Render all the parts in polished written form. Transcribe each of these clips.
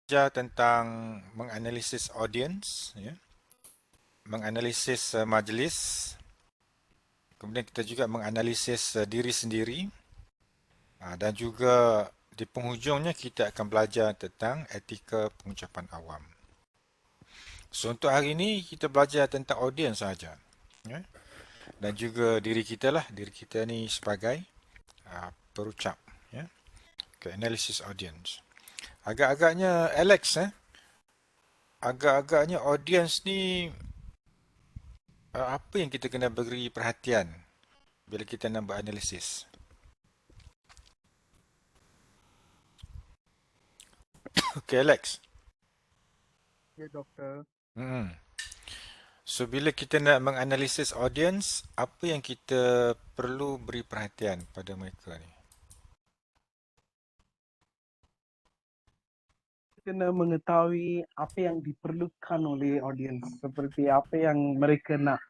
belajar tentang menganalisis audience, ya, menganalisis majlis, kemudian kita juga menganalisis diri sendiri, dan juga di penghujungnya kita akan belajar tentang etika pengucapan awam. So untuk hari ini kita belajar tentang audience saja, ya, dan juga diri kita lah, diri kita ni sebagai perucap, ya, okay, analysis audience. Agak-agaknya Alex, agak-agaknya audience ni apa yang kita kena beri perhatian bila kita nak beranalisis? Okay, Alex. Ya, doktor. Hmm. So, bila kita nak menganalisis audience, apa yang kita perlu beri perhatian pada mereka ni? Kena mengetahui apa yang diperlukan oleh audiens, seperti apa yang mereka nak,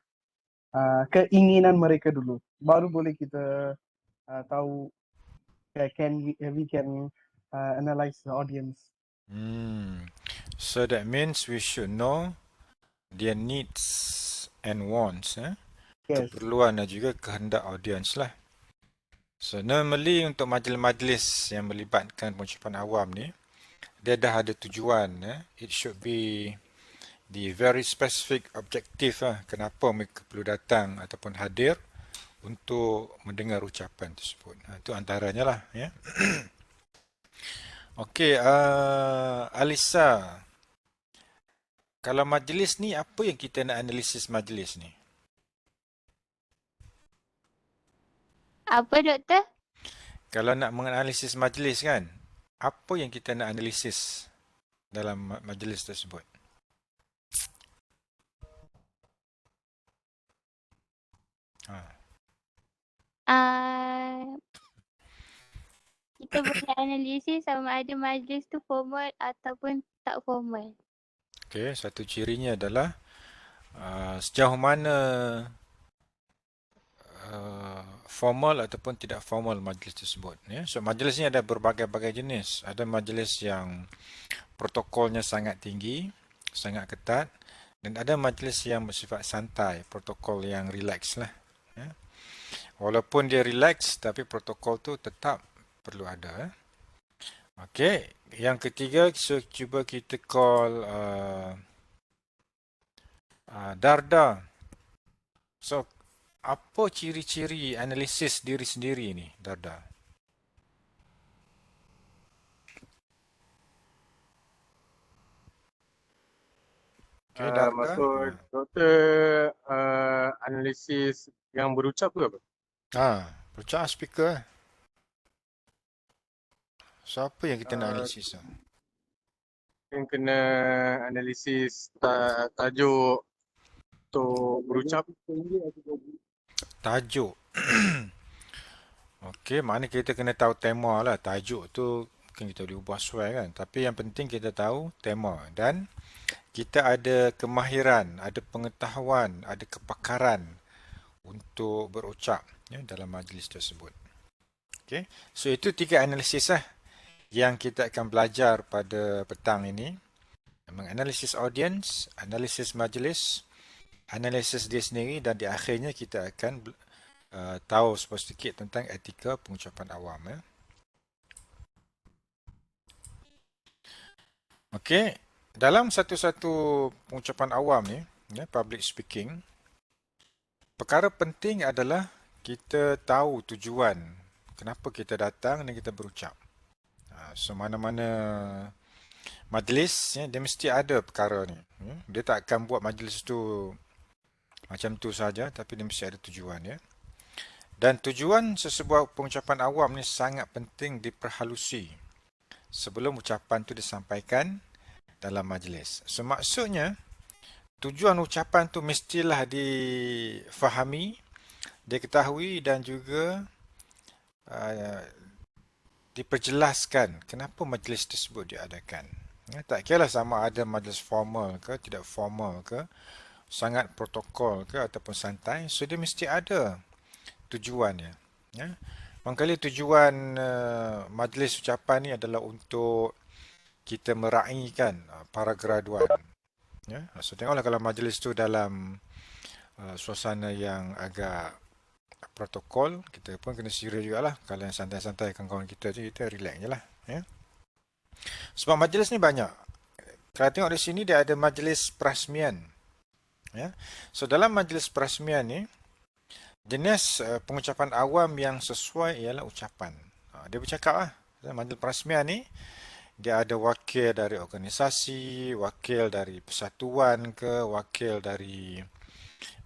keinginan mereka dulu. Baru boleh kita tahu, we can analyze the audience. So, that means we should know their needs and wants, Yes. keperluan dan juga kehendak audience lah. So, normally untuk majlis-majlis yang melibatkan pengucapan awam ni, dia dah ada tujuan. It should be the very specific objective kenapa mereka perlu datang ataupun hadir untuk mendengar ucapan tersebut. Itu antaranya lah. Ya. Okey, Alisa, kalau majlis ni apa yang kita nak analisis majlis ni? Apa doktor? Kalau nak menganalisis majlis kan, apa yang kita nak analisis dalam majlis tersebut? Kita boleh analisis sama ada majlis tu formal ataupun tak formal. Okey, satu cirinya adalah sejauh mana formal ataupun tidak formal majlis tersebut. Ya. So majlis ni ada berbagai-bagai jenis. Ada majlis yang protokolnya sangat tinggi, sangat ketat, dan ada majlis yang bersifat santai, protokol yang relax lah. Ya. Walaupun dia relax, tapi protokol tu tetap perlu ada. Okey, yang ketiga, so cuba kita call Darda. So, apa ciri-ciri analisis diri sendiri ni, Darda? Okay, Darda. Maksud doktor analisis yang berucap ke apa? Berucap speaker. So, apa yang kita nak analisis? Yang kena analisis tajuk untuk berucap. Tajuk. Okey, mana kita kena tahu tema lah. Tajuk tu mungkin kita boleh ubah sesuai kan. Tapi yang penting kita tahu tema. Dan kita ada kemahiran, ada pengetahuan, ada kepakaran untuk berucap dalam majlis tersebut. Okay. So itu 3 analisis yang kita akan belajar pada petang ini. Menganalisis audience, analisis majlis, analisis dia sendiri, dan di akhirnya kita akan tahu sedikit tentang etika pengucapan awam. Okey, dalam satu-satu pengucapan awam ni, public speaking, perkara penting adalah kita tahu tujuan kenapa kita datang dan kita berucap. So mana-mana majlis, dia mesti ada perkara ni. Dia tak akan buat majlis tu macam tu saja, tapi dia mesti ada tujuan. Dan tujuan sesebuah pengucapan awam ni sangat penting diperhalusi sebelum ucapan tu disampaikan dalam majlis. So maksudnya, tujuan ucapan tu mestilah difahami, diketahui dan juga diperjelaskan kenapa majlis tersebut diadakan. Tak kira sama ada majlis formal ke, tidak formal ke, sangat protokol ke ataupun santai, so dia mesti ada tujuannya. Mangkali tujuan majlis ucapan ni adalah untuk kita meraihkan para graduan. Ya, so tengoklah kalau majlis tu dalam suasana yang agak protokol, kita pun kena serius jugalah. Kalau yang santai-santai kawan-kawan kita je, kita relax je lah. Ya. Sebab majlis ni banyak. Kalau tengok di sini dia ada majlis perasmian. Ya. So dalam majlis perasmian ni, jenis pengucapan awam yang sesuai ialah ucapan. Dia bercakap lah. Majlis perasmian ni, dia ada wakil dari organisasi, wakil dari persatuan ke, wakil dari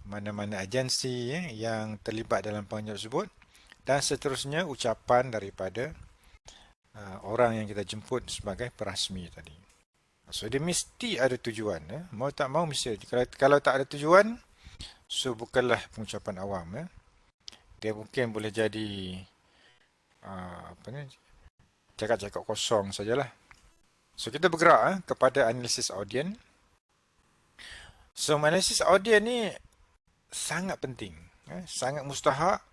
mana-mana agensi yang terlibat dalam pengajian tersebut, dan seterusnya ucapan daripada orang yang kita jemput sebagai perasmi tadi. So dia mesti ada tujuan. Mau tak mau mesti ada. Kalau tak ada tujuan, so bukanlah pengucapan awam. Dia mungkin boleh jadi cakap-cakap kosong sajalah. So kita bergerak kepada analisis audien. So analisis audien ni sangat penting, sangat mustahak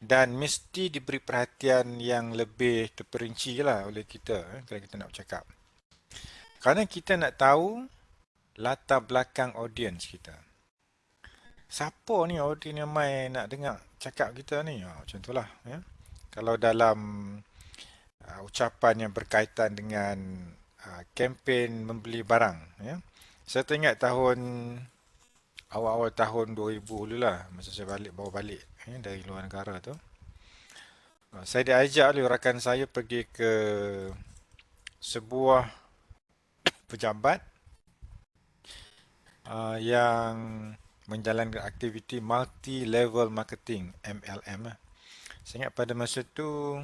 dan mesti diberi perhatian yang lebih terperinci lah oleh kita kalau kita nak bercakap. Kerana kita nak tahu latar belakang audiens kita. Siapa ni audien yang mai nak dengar cakap kita ni? Macam itulah. Ya. Kalau dalam ucapan yang berkaitan dengan kempen membeli barang, ya. Saya teringat awal-awal tahun 2000 dulu lah, masa saya bawa balik dari luar negara tu. Saya diajak oleh rakan saya pergi ke sebuah pejabat yang menjalankan aktiviti multi-level marketing, MLM. Saya ingat pada masa tu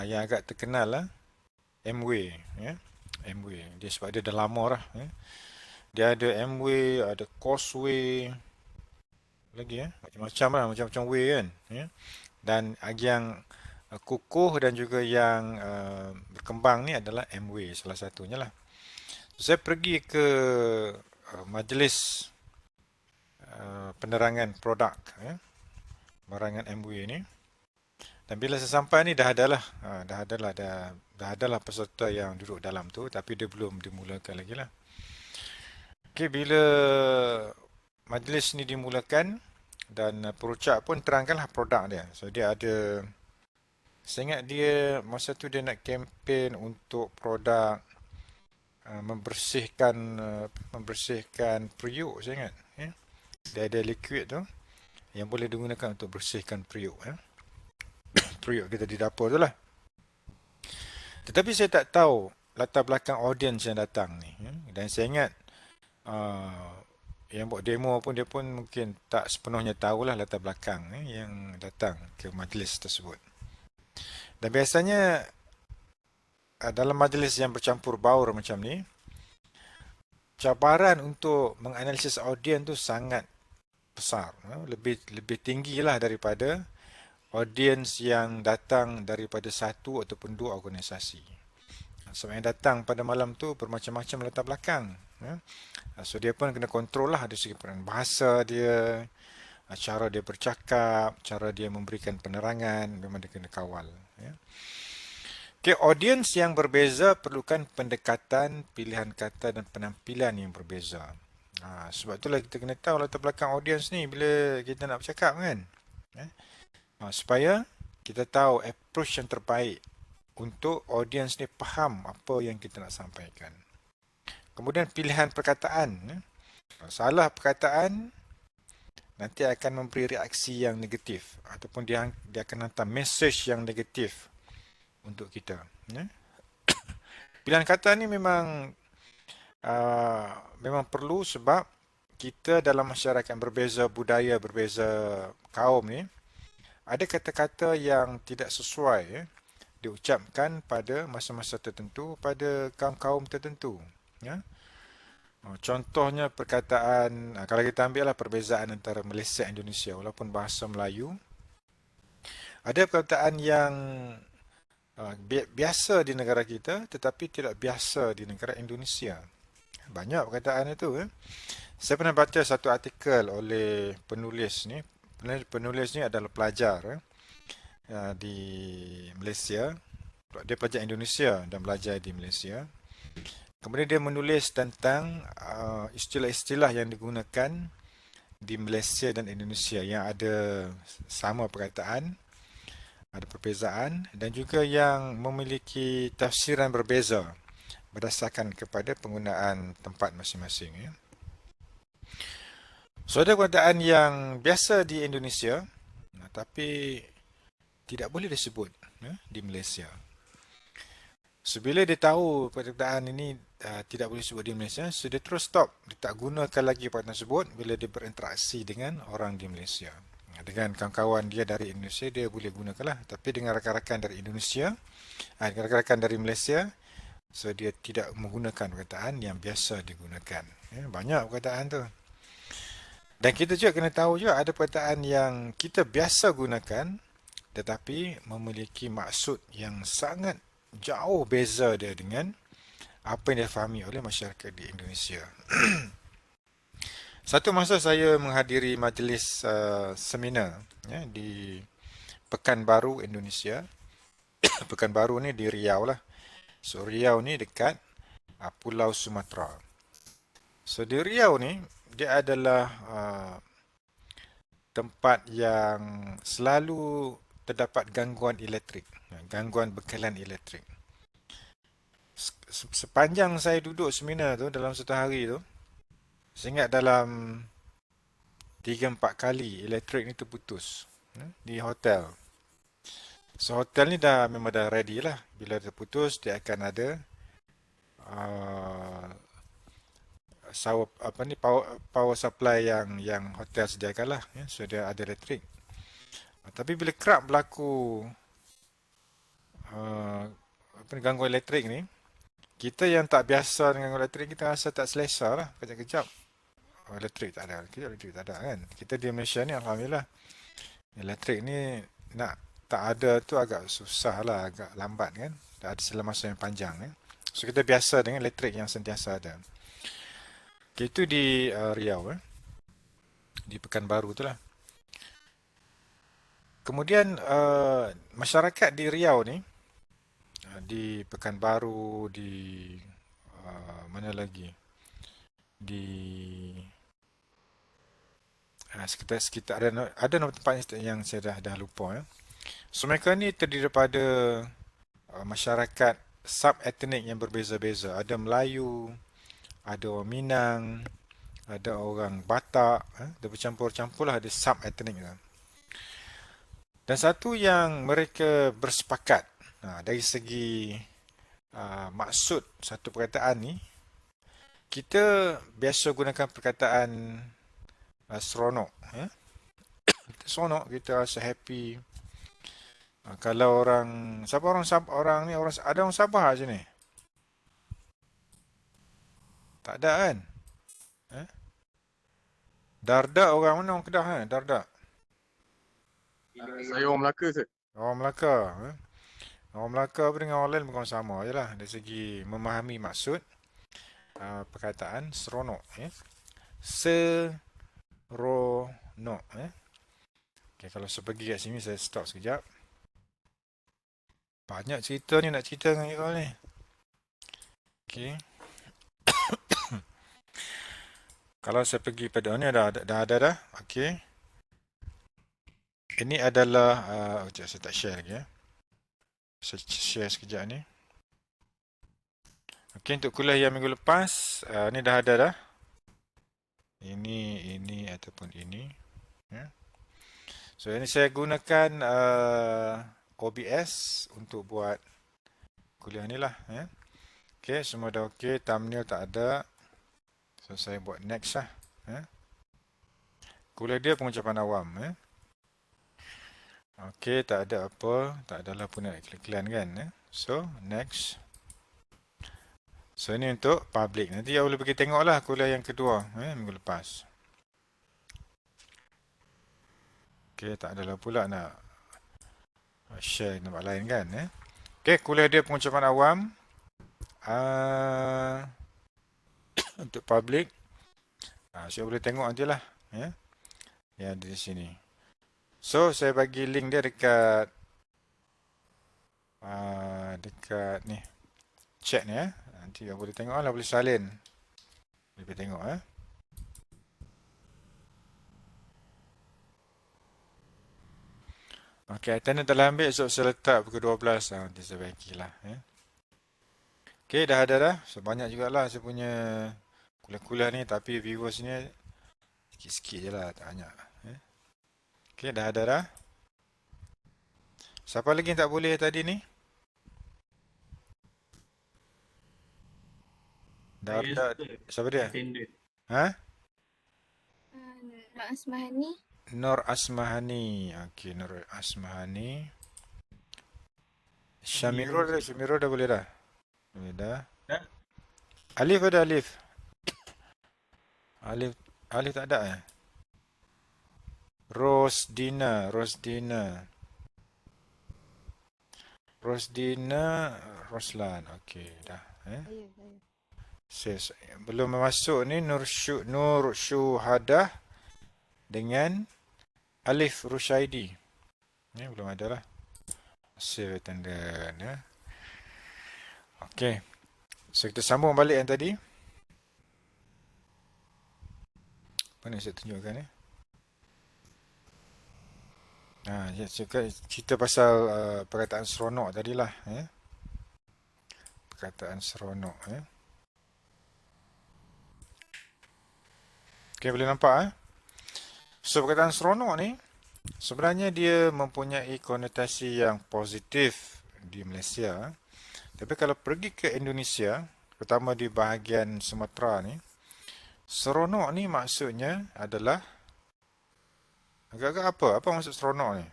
yang agak terkenal lah, Amway. Ya. Amway. Dia sebab dia dah lama lah. Ya. Dia ada Amway, ada Causeway, lagi macam-macam lah, macam-macam way kan. Ya. Dan yang kukuh dan juga yang berkembang ni adalah Amway, salah satunya lah. Saya pergi ke majlis penerangan produk, barangan Amway ni. Dan bila saya sampai ni dah adalah peserta yang duduk dalam tu, tapi dia belum dimulakan lagi lah. Okey, bila majlis ni dimulakan dan perucap pun terangkanlah produk dia. So dia ada, saya ingat dia masa tu dia nak kempen untuk produk membersihkan periuk, saya ingat. Ya. Dia ada liquid tu yang boleh digunakan untuk bersihkan periuk. Ya. Periuk kita di dapur tu lah. Tetapi saya tak tahu latar belakang audiens yang datang ni. Dan saya ingat yang buat demo pun dia pun mungkin tak sepenuhnya tahulah latar belakang yang datang ke majlis tersebut. Dan biasanya dalam majlis yang bercampur baur macam ni, cabaran untuk menganalisis audiens tu sangat besar. Lebih tinggi lah daripada audiens yang datang daripada satu ataupun dua organisasi. Sebab yang datang pada malam tu bermacam-macam latar belakang. So dia pun kena kontrol lah dari segi bahasa dia, cara dia bercakap, cara dia memberikan penerangan, memang dia kena kawal. Okay, audiens yang berbeza perlukan pendekatan, pilihan kata dan penampilan yang berbeza. Sebab itulah kita kena tahu latar belakang audiens ni bila kita nak bercakap kan. Supaya kita tahu approach yang terbaik untuk audiens ni faham apa yang kita nak sampaikan. Kemudian pilihan perkataan. Salah perkataan nanti akan memberi reaksi yang negatif ataupun dia akan hantar message yang negatif untuk kita. Pilihan kata ni memang perlu sebab kita dalam masyarakat yang berbeza budaya, berbeza kaum ni, ada kata-kata yang tidak sesuai diucapkan pada masa-masa tertentu pada kaum-kaum tertentu. Contohnya perkataan, kalau kita ambil lah perbezaan antara Malaysia dan Indonesia, walaupun bahasa Melayu, ada perkataan yang biasa di negara kita tetapi tidak biasa di negara Indonesia. Banyak perkataan itu. Saya pernah baca satu artikel oleh penulis ni. Penulis ni adalah pelajar di Malaysia. dia pelajar Indonesia dan belajar di Malaysia. Kemudian dia menulis tentang istilah-istilah yang digunakan di Malaysia dan Indonesia yang ada sama perkataan, ada perbezaan dan juga yang memiliki tafsiran berbeza berdasarkan kepada penggunaan tempat masing-masing. Ya. So ada perkataan yang biasa di Indonesia tapi tidak boleh disebut di Malaysia. So, bila dia tahu perkataan ini tidak boleh sebut di Malaysia, so dia terus stop. Dia tak gunakan lagi perkataan tersebut bila dia berinteraksi dengan orang di Malaysia. Dengan kawan-kawan dia dari Indonesia, dia boleh gunakanlah. Tapi dengan rakan-rakan dari Indonesia, dengan rakan-rakan dari Malaysia, so dia tidak menggunakan perkataan yang biasa digunakan. Ya, banyak perkataan tu. Dan kita juga kena tahu juga ada perkataan yang kita biasa gunakan, tetapi memiliki maksud yang sangat jauh beza dia dengan apa yang difahami oleh masyarakat di Indonesia. Satu masa saya menghadiri majlis seminar di Pekanbaru, Indonesia. Pekanbaru ni di Riau lah. So Riau ni dekat Pulau Sumatera. So di Riau ni dia adalah tempat yang selalu terdapat gangguan elektrik, gangguan bekalan elektrik. Sepanjang saya duduk seminar tu dalam satu hari tu, saya ingat dalam 3-4 kali elektrik ni terputus di hotel. So hotel ni memang dah ready lah. Bila terputus dia akan ada power supply yang hotel sediakan lah. So dia ada elektrik. Tapi bila kerap berlaku gangguan elektrik ni, kita yang tak biasa dengan gangguan elektrik, kita rasa tak selesa lah. Kejap-kejap elektrik tak ada, elektrik tak ada kan. Kita di Malaysia ni alhamdulillah elektrik ni nak tak ada tu agak susah lah, agak lambat kan. Tak ada dalam masa yang panjang kan. So kita biasa dengan elektrik yang sentiasa ada. Okay, itu di Riau di Pekanbaru tu lah. Kemudian masyarakat di Riau ni, di Pekanbaru, di mana lagi, di sekitar ada nama tempat yang saya dah lupa. So mereka ni terdiri daripada masyarakat sub-etnik yang berbeza-beza. Ada Melayu, ada orang Minang, ada orang Batak, dia bercampur-campur lah, ada sub-etnik lah. Dan satu yang mereka bersepakat dari segi maksud satu perkataan ni, kita biasa gunakan perkataan seronok. Kita seronok, kita rasa happy. Kalau ada orang Sabah je ni? Tak ada kan? Dardak orang mana orang Kedah kan? Dardak. Saya orang Melaka, Sir. Orang Melaka. Orang Melaka dengan orang lain bukan sama je lah. Dari segi memahami maksud perkataan seronok. Seronok. Okay, kalau saya pergi kat sini, saya stop sekejap. Banyak cerita ni nak cerita dengan kau ni. Okay. Kalau saya pergi pada ni dah ada. Okay. Ini adalah saya tak share lagi Saya share sekejap ni. Okey, untuk kuliah yang minggu lepas ni dah ada dah. Ini ataupun ini. So ini saya gunakan OBS untuk buat kuliah ni lah. Okey, semua dah okey, thumbnail tak ada. So saya buat next lah. Kuliah dia pengucapan awam. Okey, tak ada apa. Tak adalah pun nak iklan kan. So, next. So, ini untuk public. Nanti awak boleh pergi tengok lah kuliah yang kedua. Minggu lepas. Okey, tak adalah pula nak share tempat lain kan. Okey, kuliah dia pengucapan awam. Untuk public. Saya boleh tengok nanti lah. Yang ada di sini. So, saya bagi link dia dekat dekat ni chat ni nanti yang boleh tengok lah, boleh salin, boleh tengok Okey, attendance telah ambil, esok saya letak pukul 12 nanti saya baikilah Okey, dah ada dah. So, banyak jugalah saya punya kuliah-kuliah ni, tapi viewers ni sikit-sikit je lah, tak banyak. Okey, dah ada dah. Siapa lagi yang tak boleh tadi ni? Dah ada. Siapa dia? Ha? Nak Asmahani. Nur Asmahani. Okey, Nur Asmahani. Syamirul dah boleh dah? Boleh dah. Alif ada Alif? Alif tak ada Rosdina. Roslan. Okey, dah. Belum masuk ni Nur Syuhadah dengan Alif Rushaidi. Ni belum ada lah. Save attendance Okey. So kita sambung balik yang tadi. Mana saya tunjukkan ni? Cerita pasal perkataan seronok tadilah. Perkataan seronok. Okey, boleh nampak So, perkataan seronok ni sebenarnya dia mempunyai konotasi yang positif di Malaysia. Tapi kalau pergi ke Indonesia, terutama di bahagian Sumatera ni, seronok ni maksudnya adalah agak-agak apa? Apa maksud seronok ni?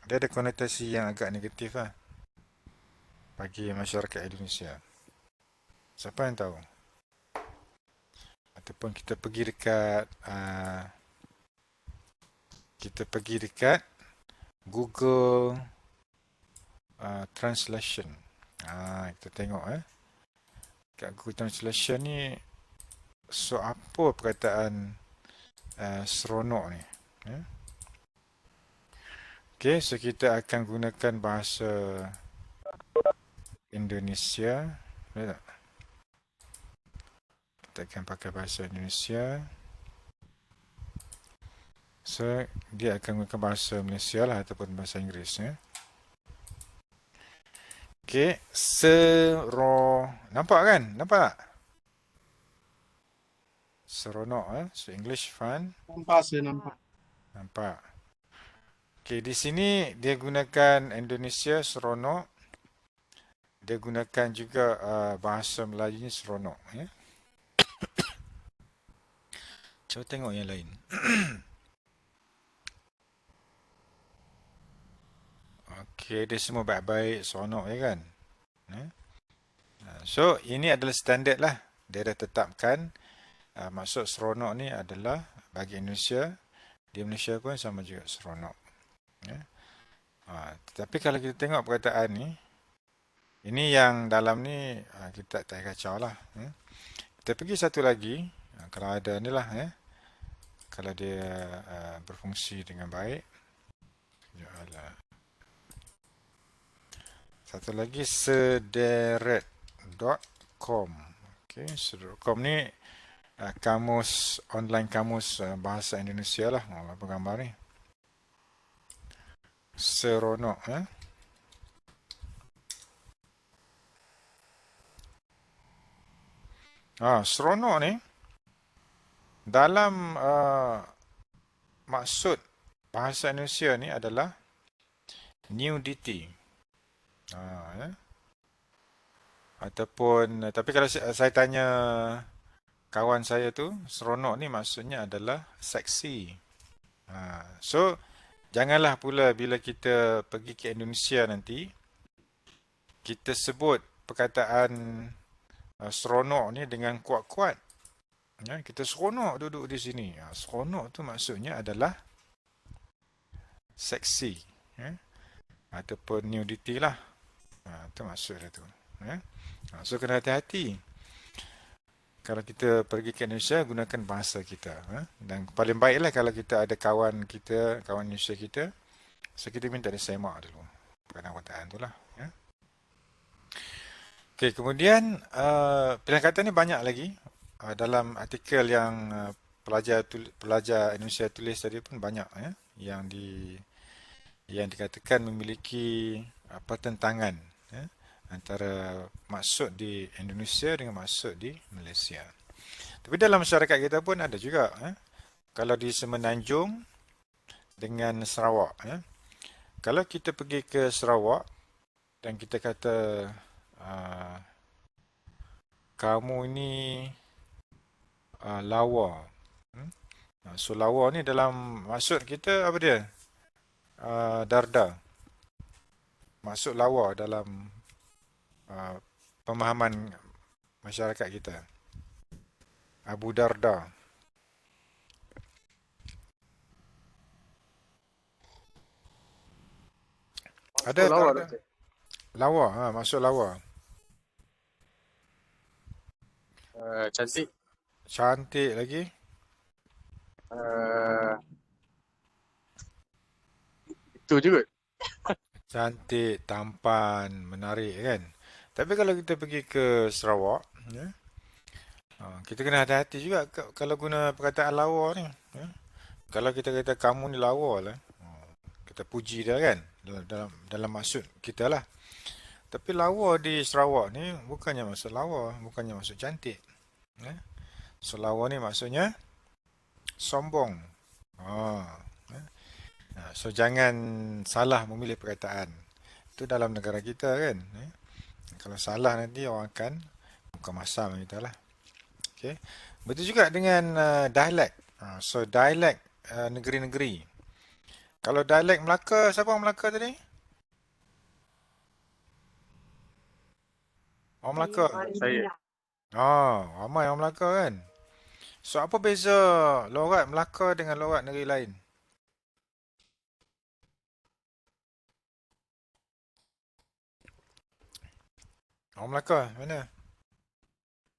Dia ada konotasi yang agak negatif bagi masyarakat Indonesia. Siapa yang tahu? Ataupun kita pergi dekat Google Translation. Kita tengok kat Google Translation ni, so apa perkataan seronok ni? Okey, so kita akan gunakan bahasa Indonesia. Boleh tak? Kita akan pakai bahasa Indonesia. So, dia akan gunakan bahasa Malaysia lah ataupun bahasa Inggeris. Okey, nampak kan? Nampak tak? Seronok So, English fun. Nampak saya nampak. Nampak. Okey, di sini dia gunakan Indonesia seronok. Dia gunakan juga bahasa Melayunya seronok. Cuba tengok yang lain. Okey, dia semua baik-baik, seronok kan? So, ini adalah standard lah. Dia dah tetapkan maksud seronok ni adalah bagi Indonesia. Di Malaysia pun sama juga seronok. Tetapi kalau kita tengok perkataan ni, ini yang dalam ni kita tak kacau lah. Kita pergi satu lagi. Kalau ada ni lah. Kalau dia berfungsi dengan baik. Satu lagi sederet.com. Okay, sederet.com ni kamus, online kamus bahasa Indonesia lah. Apa gambar ni? Seronok. Seronok ni dalam maksud bahasa Indonesia ni adalah nudity. Ataupun, tapi kalau saya tanya kawan saya tu, seronok ni maksudnya adalah seksi. So, janganlah pula bila kita pergi ke Indonesia nanti, kita sebut perkataan seronok ni dengan kuat-kuat. Kita seronok duduk di sini. Seronok tu maksudnya adalah seksi. Ataupun nudity lah. Itu maksud dia tu. So, kena hati-hati. Kalau kita pergi ke Indonesia, gunakan bahasa kita. Dan paling baiklah kalau kita ada kawan kita, kawan Indonesia kita, so kita minta dia semak dulu perkataan tu lah. Okey, kemudian pilihan kata ni banyak lagi. Dalam artikel yang pelajar Indonesia tulis tadi pun banyak ya yang dikatakan memiliki pertentangan ya, antara maksud di Indonesia dengan maksud di Malaysia. Tapi dalam masyarakat kita pun ada juga ya. Kalau di Semenanjung dengan Sarawak ya. Kalau kita pergi ke Sarawak dan kita kata uh, kamu ini lawa. So lawa ni dalam maksud kita apa dia? Darda. Maksud lawa dalam pemahaman masyarakat kita. Abu Darda. Ada Maksud lawa Darda? Doktor. Lawa, maksud lawa. Cantik. Cantik lagi. Itu juga. Cantik, tampan, menarik kan. Tapi kalau kita pergi ke Sarawak, ya, kita kena hati-hati juga kalau guna perkataan lawa ni. Ya. Kalau kita kata kamu ni lawa lah, kita puji dia kan dalam maksud kita lah. Tapi lawa di Sarawak ni bukannya maksud lawa, bukannya maksud cantik. Ya. So lawa ni maksudnya sombong. Ya. So jangan salah memilih perkataan. Itu dalam negara kita kan. Ya. Kalau salah nanti orang akan buka masa dengan kita lah. Okay. Betul juga dengan dialek. So dialek negeri-negeri. Kalau dialek Melaka, siapa orang Melaka tadi? Orang Melaka. Saya. Ramai orang Melaka kan. So apa beza logat Melaka dengan logat negeri lain? Orang Melaka mana?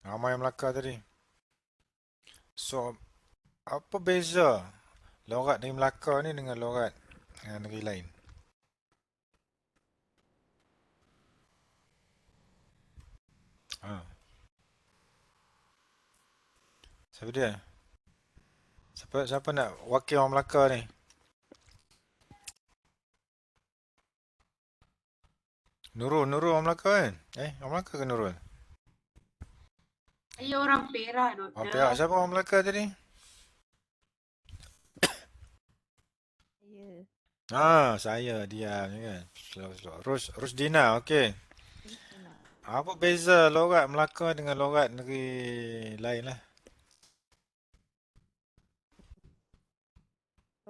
Ramai orang Melaka tadi. So apa beza logat negeri Melaka ni dengan logat negeri lain? Siapa dia? Siapa nak wakil orang Melaka ni? Nurul orang Melaka kan? Orang Melaka ke Nurul? Saya orang Perak, Orang Doktor. Perak. Siapa orang Melaka tadi? Saya diam je kan. Slow. Rusdina, okey. Apa beza logat Melaka dengan logat negeri lain lah?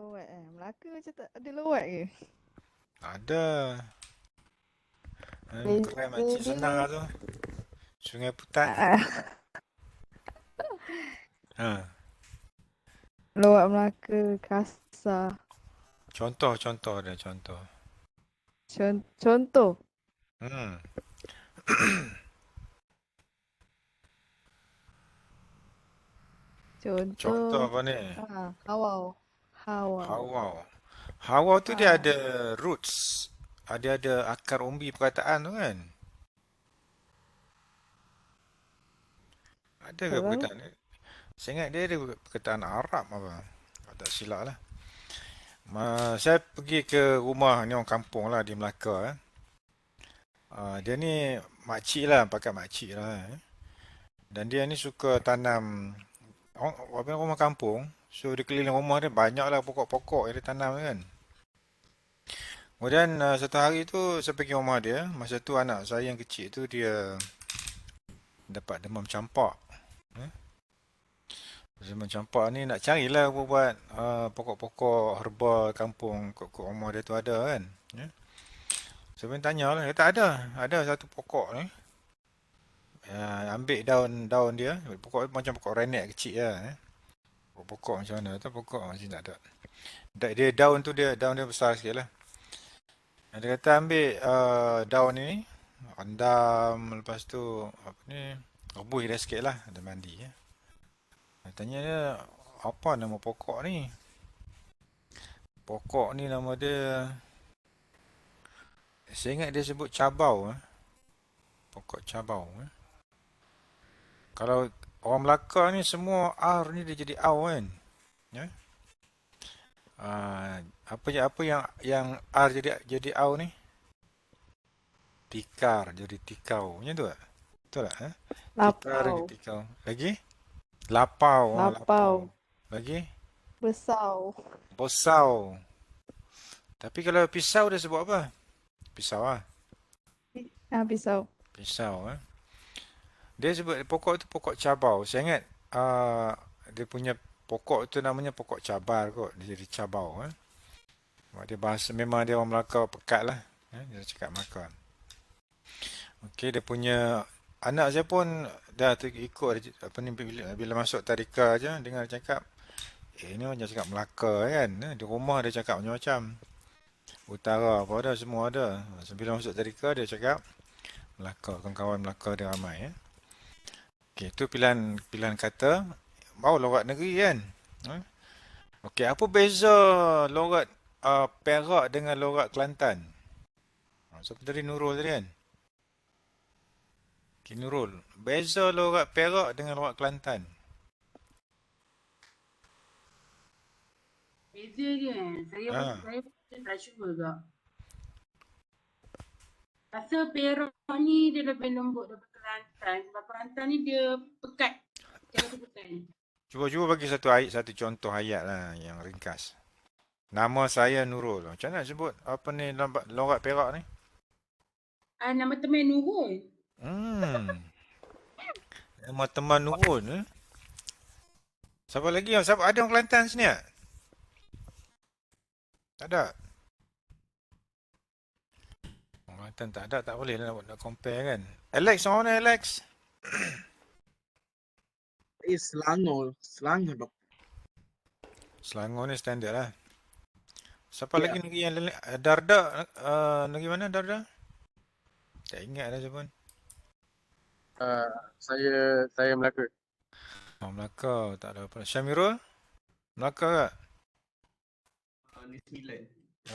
Lawat Melaka macam tak ada lawat ke? Ada. Keren makcik senang lah tu. Sungai Putat. Lawat Melaka kasar. Contoh ada contoh. Contoh. Contoh apa ni? Hawau. Hawau tu dia ada roots. Ada akar umbi perkataan tu kan? Ada ke perkataan ni? Saya ingat dia ada perkataan Arab apa. Tak silap lah. Saya pergi ke rumah ni orang kampung lah di Melaka. Dia ni makcik lah, pakai makcik lah. Dan dia ni suka tanam rumah kampung. So di keliling rumah dia banyak lah pokok-pokok yang dia tanam kan. Kemudian satu hari tu saya pergi rumah dia. Masa tu anak saya yang kecil tu dia dapat demam campak. Demam campak ni nak carilah buat pokok-pokok herba kampung kat rumah dia tu ada kan. Saya pun tanya lah. Dia tak ada. Ada satu pokok ni. Ambil daun dia. Pokok macam pokok renek kecil lah. Pokok macam mana tu? Pokok macam tak ada. Daun dia besar sikit lah. Dia kata ambil daun ni. Rendam. Lepas tu rebus dia sikit lah. Ada mandi ya. Tanya dia, apa nama pokok ni? Pokok ni nama dia, saya ingat dia sebut cabau. Pokok cabau. Kalau orang Melaka ni semua R ni dia jadi au kan. Ya. Apa yang R jadi au ni? Tikar jadi tikau. Macam tu tak? Betul tak? Tikar jadi Lapau. tikau. Lagi? Lapau. Lapau. Lapau. Lagi? Besau. Bosau. Tapi kalau pisau dia sebut apa? Pisau lah. Pisau. Pisau. Dia sebut pokok tu pokok cabau. Saya ingat dia punya pokok tu namanya pokok cabar kot. Dia jadi cabau. Dia bahasa memang dia orang Melaka pekat lah. Dia cakap Melaka. Okey, dia punya anak saya pun dah ikut apa ni bila masuk tadika aja dengar dia cakap ni macam cakap Melaka kan. Di rumah dia cakap macam-macam. Utara apa ada semua ada. Bila masuk tadika dia cakap Melaka, kawan-kawan Melaka dia ramai Okey, tu pilihan kata. Baru logat negeri kan. Okey, apa beza logat Perak dengan logat Kelantan? Siapa tadi Nurul tadi kan? Okey, Nurul. Beza logat Perak dengan logat Kelantan. Beza dia. Saya tak sure ke. Rasa Perak ni dia lebih lembut daripada Kelantan. Sebab Kelantan ni dia pekat. Cara sebutan. Cuba bagi satu contoh ayat lah yang ringkas. Nama saya Nurul. Macam mana sebut apa ni logat Perak ni? Nama teman Nurul. Nama teman Nurul. Siapa lagi? Siapa ada orang Kelantan sini tak? Tak ada. Orang Kelantan tak ada, tak boleh lah nak compare kan. Alex, orang mana Alex? Selangor dok. Selangor ni standard lah. Siapa Ya. lagi negeri yang lain? Darda, negeri mana Darda? Tak ingat dah siapa pun. Saya Melaka. Oh, Melaka, tak ada apa. Syamirul? Melaka tak?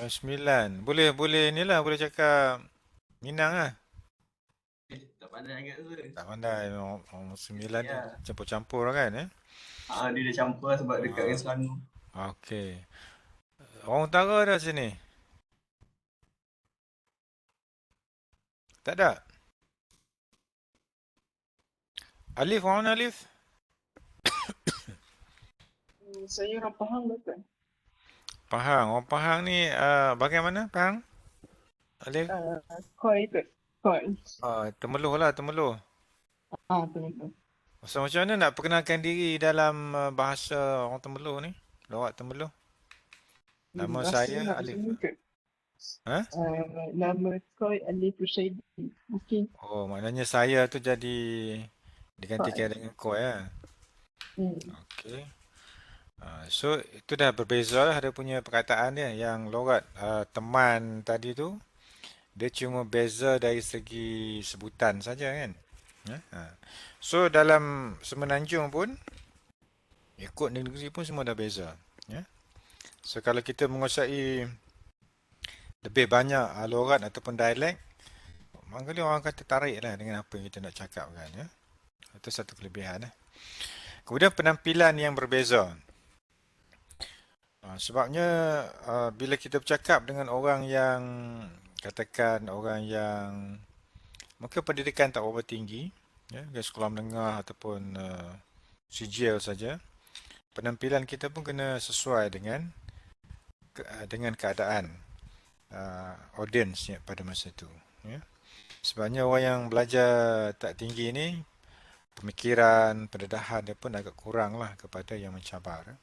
Sembilan. Boleh ni lah, boleh cakap Minang lah. Tak pandai agak tu. Tak pandai, orang sembilan ni campur-campur lah kan Dia dah campur lah sebab dekat dengan Selangor. Okey. Orang utara ada sini? Tak ada? Alif, orang mana Alif? Saya orang Pahang betul. Pahang. Orang Pahang ni bagaimana Pahang? Alif? Koi tu. Koi. Temeluh lah, Temeluh. Betul. So, macam mana nak perkenalkan diri dalam bahasa orang Temeluh ni? Logat Temeluh. Nama saya Alif. Nama Koi Alif Rushaidi. Mungkin. Oh, maknanya saya tu jadi digantikan dengan Koi lah. Okey. So, itu dah berbeza lah dia punya perkataan dia. Yang logat teman tadi tu, dia cuma beza dari segi sebutan saja kan. So, dalam Semenanjung pun, ikut negeri pun semua dah beza. So, kalau kita menguasai lebih banyak logat ataupun dialek, mungkin orang akan tertarik lah dengan apa yang kita nak cakapkan. Itu satu kelebihan. Kemudian penampilan yang berbeza. Sebabnya bila kita bercakap dengan orang yang katakan orang yang mungkin pendidikan tak berapa tinggi, sekolah menengah ataupun sijil saja, penampilan kita pun kena sesuai dengan keadaan audience pada masa itu. Sebabnya orang yang belajar tak tinggi ni, pemikiran, pendedahan dia pun agak kurang lah kepada yang mencabar.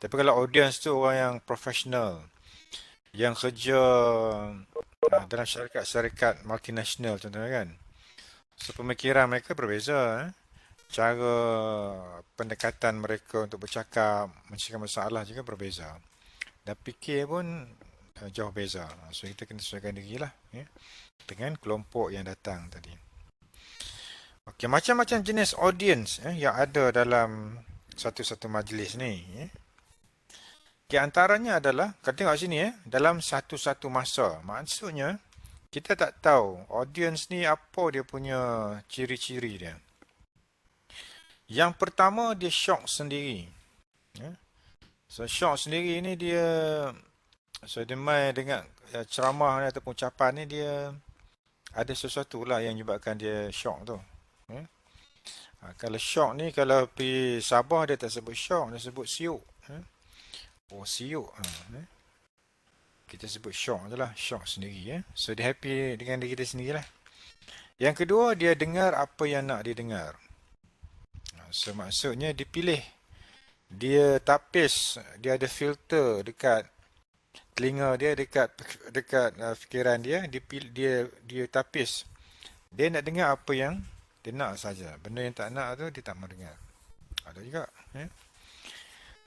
Tapi kalau audience tu orang yang profesional, yang kerja dalam syarikat multinational contohnya kan, so pemikiran mereka berbeza. Cara pendekatan mereka untuk bercakap, menyelesaikan masalah juga berbeza. Dan fikir pun jauh beza. So kita kena sesuaikan diri lah dengan kelompok yang datang tadi. Okey, macam-macam jenis audience yang ada dalam satu-satu majlis ni. Antaranya adalah, kita tengok sini dalam satu-satu masa. Maksudnya, kita tak tahu audience ni apa dia punya ciri-ciri dia. Yang pertama dia shock sendiri. Ya. So shock sendiri ni dia, so dia main dengan ceramah ni ataupun ucapan ni dia ada sesuatu lah yang menyebabkan dia shock tu. Ya. Kalau shock ni, kalau pergi Sabah dia tak sebut shock, dia sebut siuk. Ya. Oh siuk. Ya. Kita sebut shock je lah, shock sendiri. Ya. So dia happy dengan diri dia sendiri lah. Yang kedua, dia dengar apa yang nak dia dengar. So maksudnya dipilih. Dia tapis, dia ada filter dekat telinga dia, dekat fikiran dia, dia tapis. Dia nak dengar apa yang dia nak saja. Benda yang tak nak tu dia tak mau dengar. Ada juga. Ya.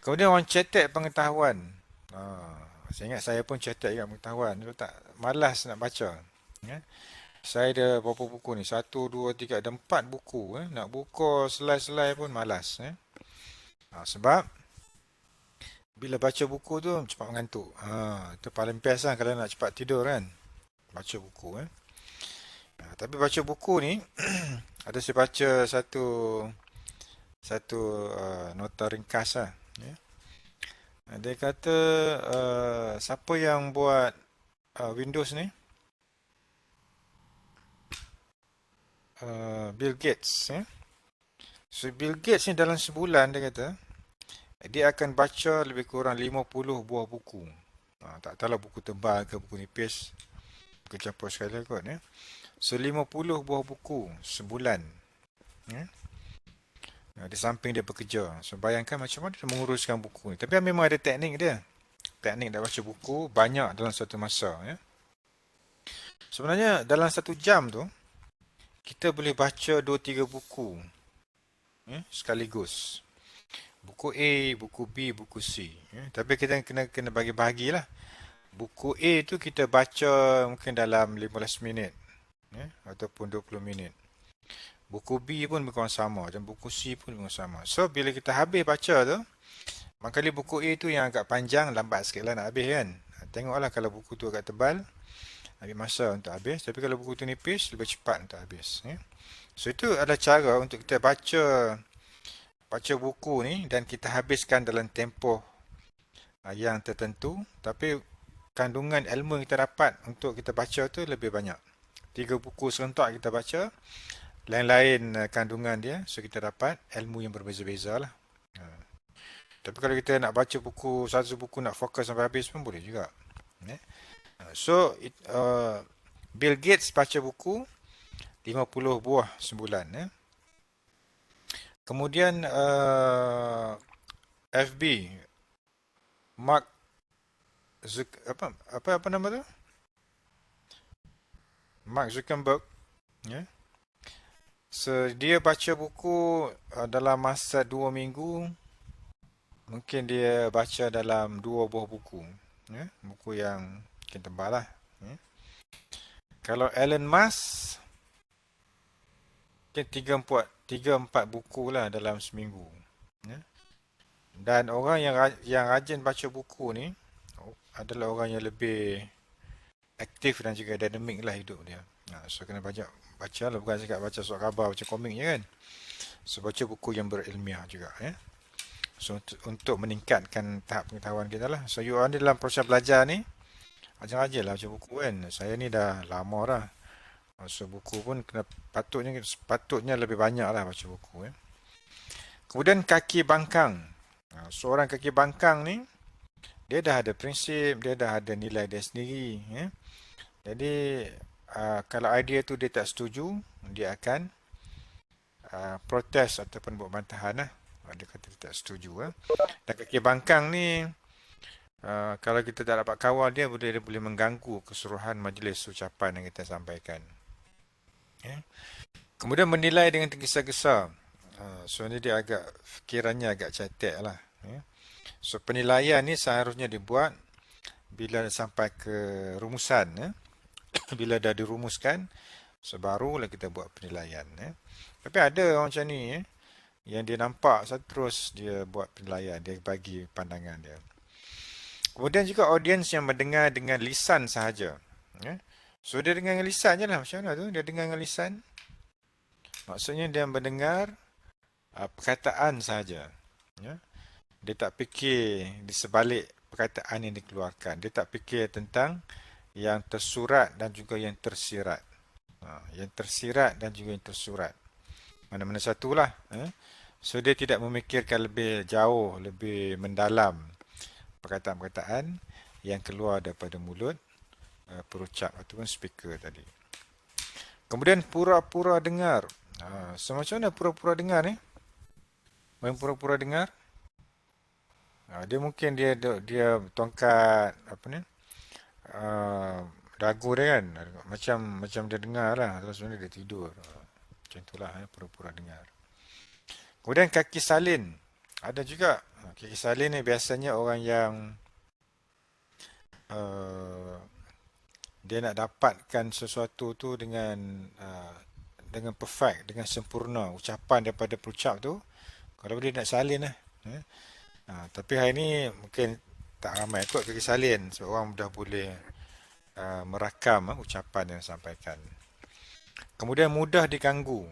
Kemudian orang cetek pengetahuan. Saya ingat saya pun cetek juga pengetahuan. Itu tak malas nak baca. Ya. Saya ada berapa buku ni? 1, 2, 3, ada 4 buku. Nak buka selai-selai pun malas. Sebab bila baca buku tu cepat mengantuk. Itu paling best lah kalau nak cepat tidur kan. Baca buku. Tapi baca buku ni, ada saya baca satu nota ringkas lah. Dia kata, siapa yang buat Windows ni? Bill Gates. So Bill Gates ni dalam sebulan dia kata, dia akan baca lebih kurang 50 buah buku. Tak tahulah buku tebal ke buku nipis. Buku campur sekali kot. So 50 buah buku sebulan. Di samping dia bekerja. So bayangkan macam mana dia menguruskan buku ni. Tapi memang ada teknik dia. Teknik nak baca buku banyak dalam satu masa. Sebenarnya dalam 1 jam tu, kita boleh baca 2-3 buku. Sekaligus. Buku A, buku B, buku C. Tapi kita kena bagi-bahagilah. Buku A tu kita baca mungkin dalam 15 minit. Ataupun 20 minit. Buku B pun lebih kurang sama. Dan buku C pun lebih kurang sama. So, bila kita habis baca tu, makanya buku A tu yang agak panjang, lambat sikit lah nak habis kan. Tengoklah kalau buku tu agak tebal, ambil masa untuk habis. Tapi kalau buku tu nipis, lebih cepat untuk habis. So, itu adalah cara untuk kita baca buku ni dan kita habiskan dalam tempoh yang tertentu, tapi kandungan ilmu yang kita dapat untuk kita baca tu lebih banyak. 3 buku serentak kita baca, lain-lain kandungan dia, so kita dapat ilmu yang berbeza-beza lah. Tapi kalau kita nak baca buku, satu buku nak fokus sampai habis pun boleh juga. So Bill Gates baca buku 50 buah sebulan. Kemudian FB, Mark apa nama tu? Mark Zuckerberg. So dia baca buku dalam masa 2 minggu. Mungkin dia baca dalam 2 buah buku. Buku yang mungkin tebal lah. Kalau Elon Musk, mungkin 3-4 buku lah dalam seminggu. Dan orang yang rajin baca buku ni adalah orang yang lebih aktif dan juga dinamik lah hidup dia. So kena banyak baca lah, bukan cakap baca surat khabar, baca komik je kan. So baca buku yang berilmiah juga. So untuk meningkatkan tahap pengetahuan kita lah. So you ni dalam proses belajar ni, rajin-rajin lah baca buku kan. Saya ni dah lama dah. So buku pun patutnya lebih banyak lah baca buku. Kemudian kaki bangkang. Seorang kaki bangkang ni, dia dah ada prinsip, dia dah ada nilai dia sendiri. Jadi kalau idea tu dia tak setuju, dia akan protes ataupun buat bantahan lah. Dia kata dia tak setuju. Dan kaki bangkang ni, kalau kita tak dapat kawal dia boleh mengganggu keseluruhan majlis ucapan yang kita sampaikan. Kemudian menilai dengan tergesa-gesa. So ni dia fikirannya agak cetek lah. So penilaian ni seharusnya dibuat bila sampai ke rumusan. Bila dah dirumuskan, so barulah kita buat penilaian. Tapi ada orang macam ni, yang dia nampak terus dia buat penilaian, dia bagi pandangan dia. Kemudian juga audiens yang mendengar dengan lisan sahaja. So dia dengar dengan lisan je lah. Macam mana tu? Dia dengar dengan lisan. Maksudnya dia mendengar perkataan saja. Ya? Dia tak fikir di sebalik perkataan yang dikeluarkan. Dia tak fikir tentang yang tersurat dan juga yang tersirat. Yang tersirat dan juga yang tersurat. Mana-mana satulah. So dia tidak memikirkan lebih jauh, lebih mendalam perkataan-perkataan yang keluar daripada mulut perucap ataupun speaker tadi. Kemudian pura-pura dengar. So macam mana pura-pura dengar ni? Main pura-pura dengar. Dia mungkin dia tongkat apa ni? Dagu dia kan. Macam dia dengar lah. Terus sebenarnya dia tidur. Macam itulah pura-pura dengar. Kemudian kaki salin. Ada juga. Kaki salin ni biasanya orang yang dia nak dapatkan sesuatu tu dengan perfect, dengan sempurna. Ucapan daripada perucap tu, kalau dia nak salin lah. Tapi hari ni mungkin tak ramai kot kaki salin. Sebab orang dah boleh merakam ucapan yang disampaikan. Kemudian mudah diganggu.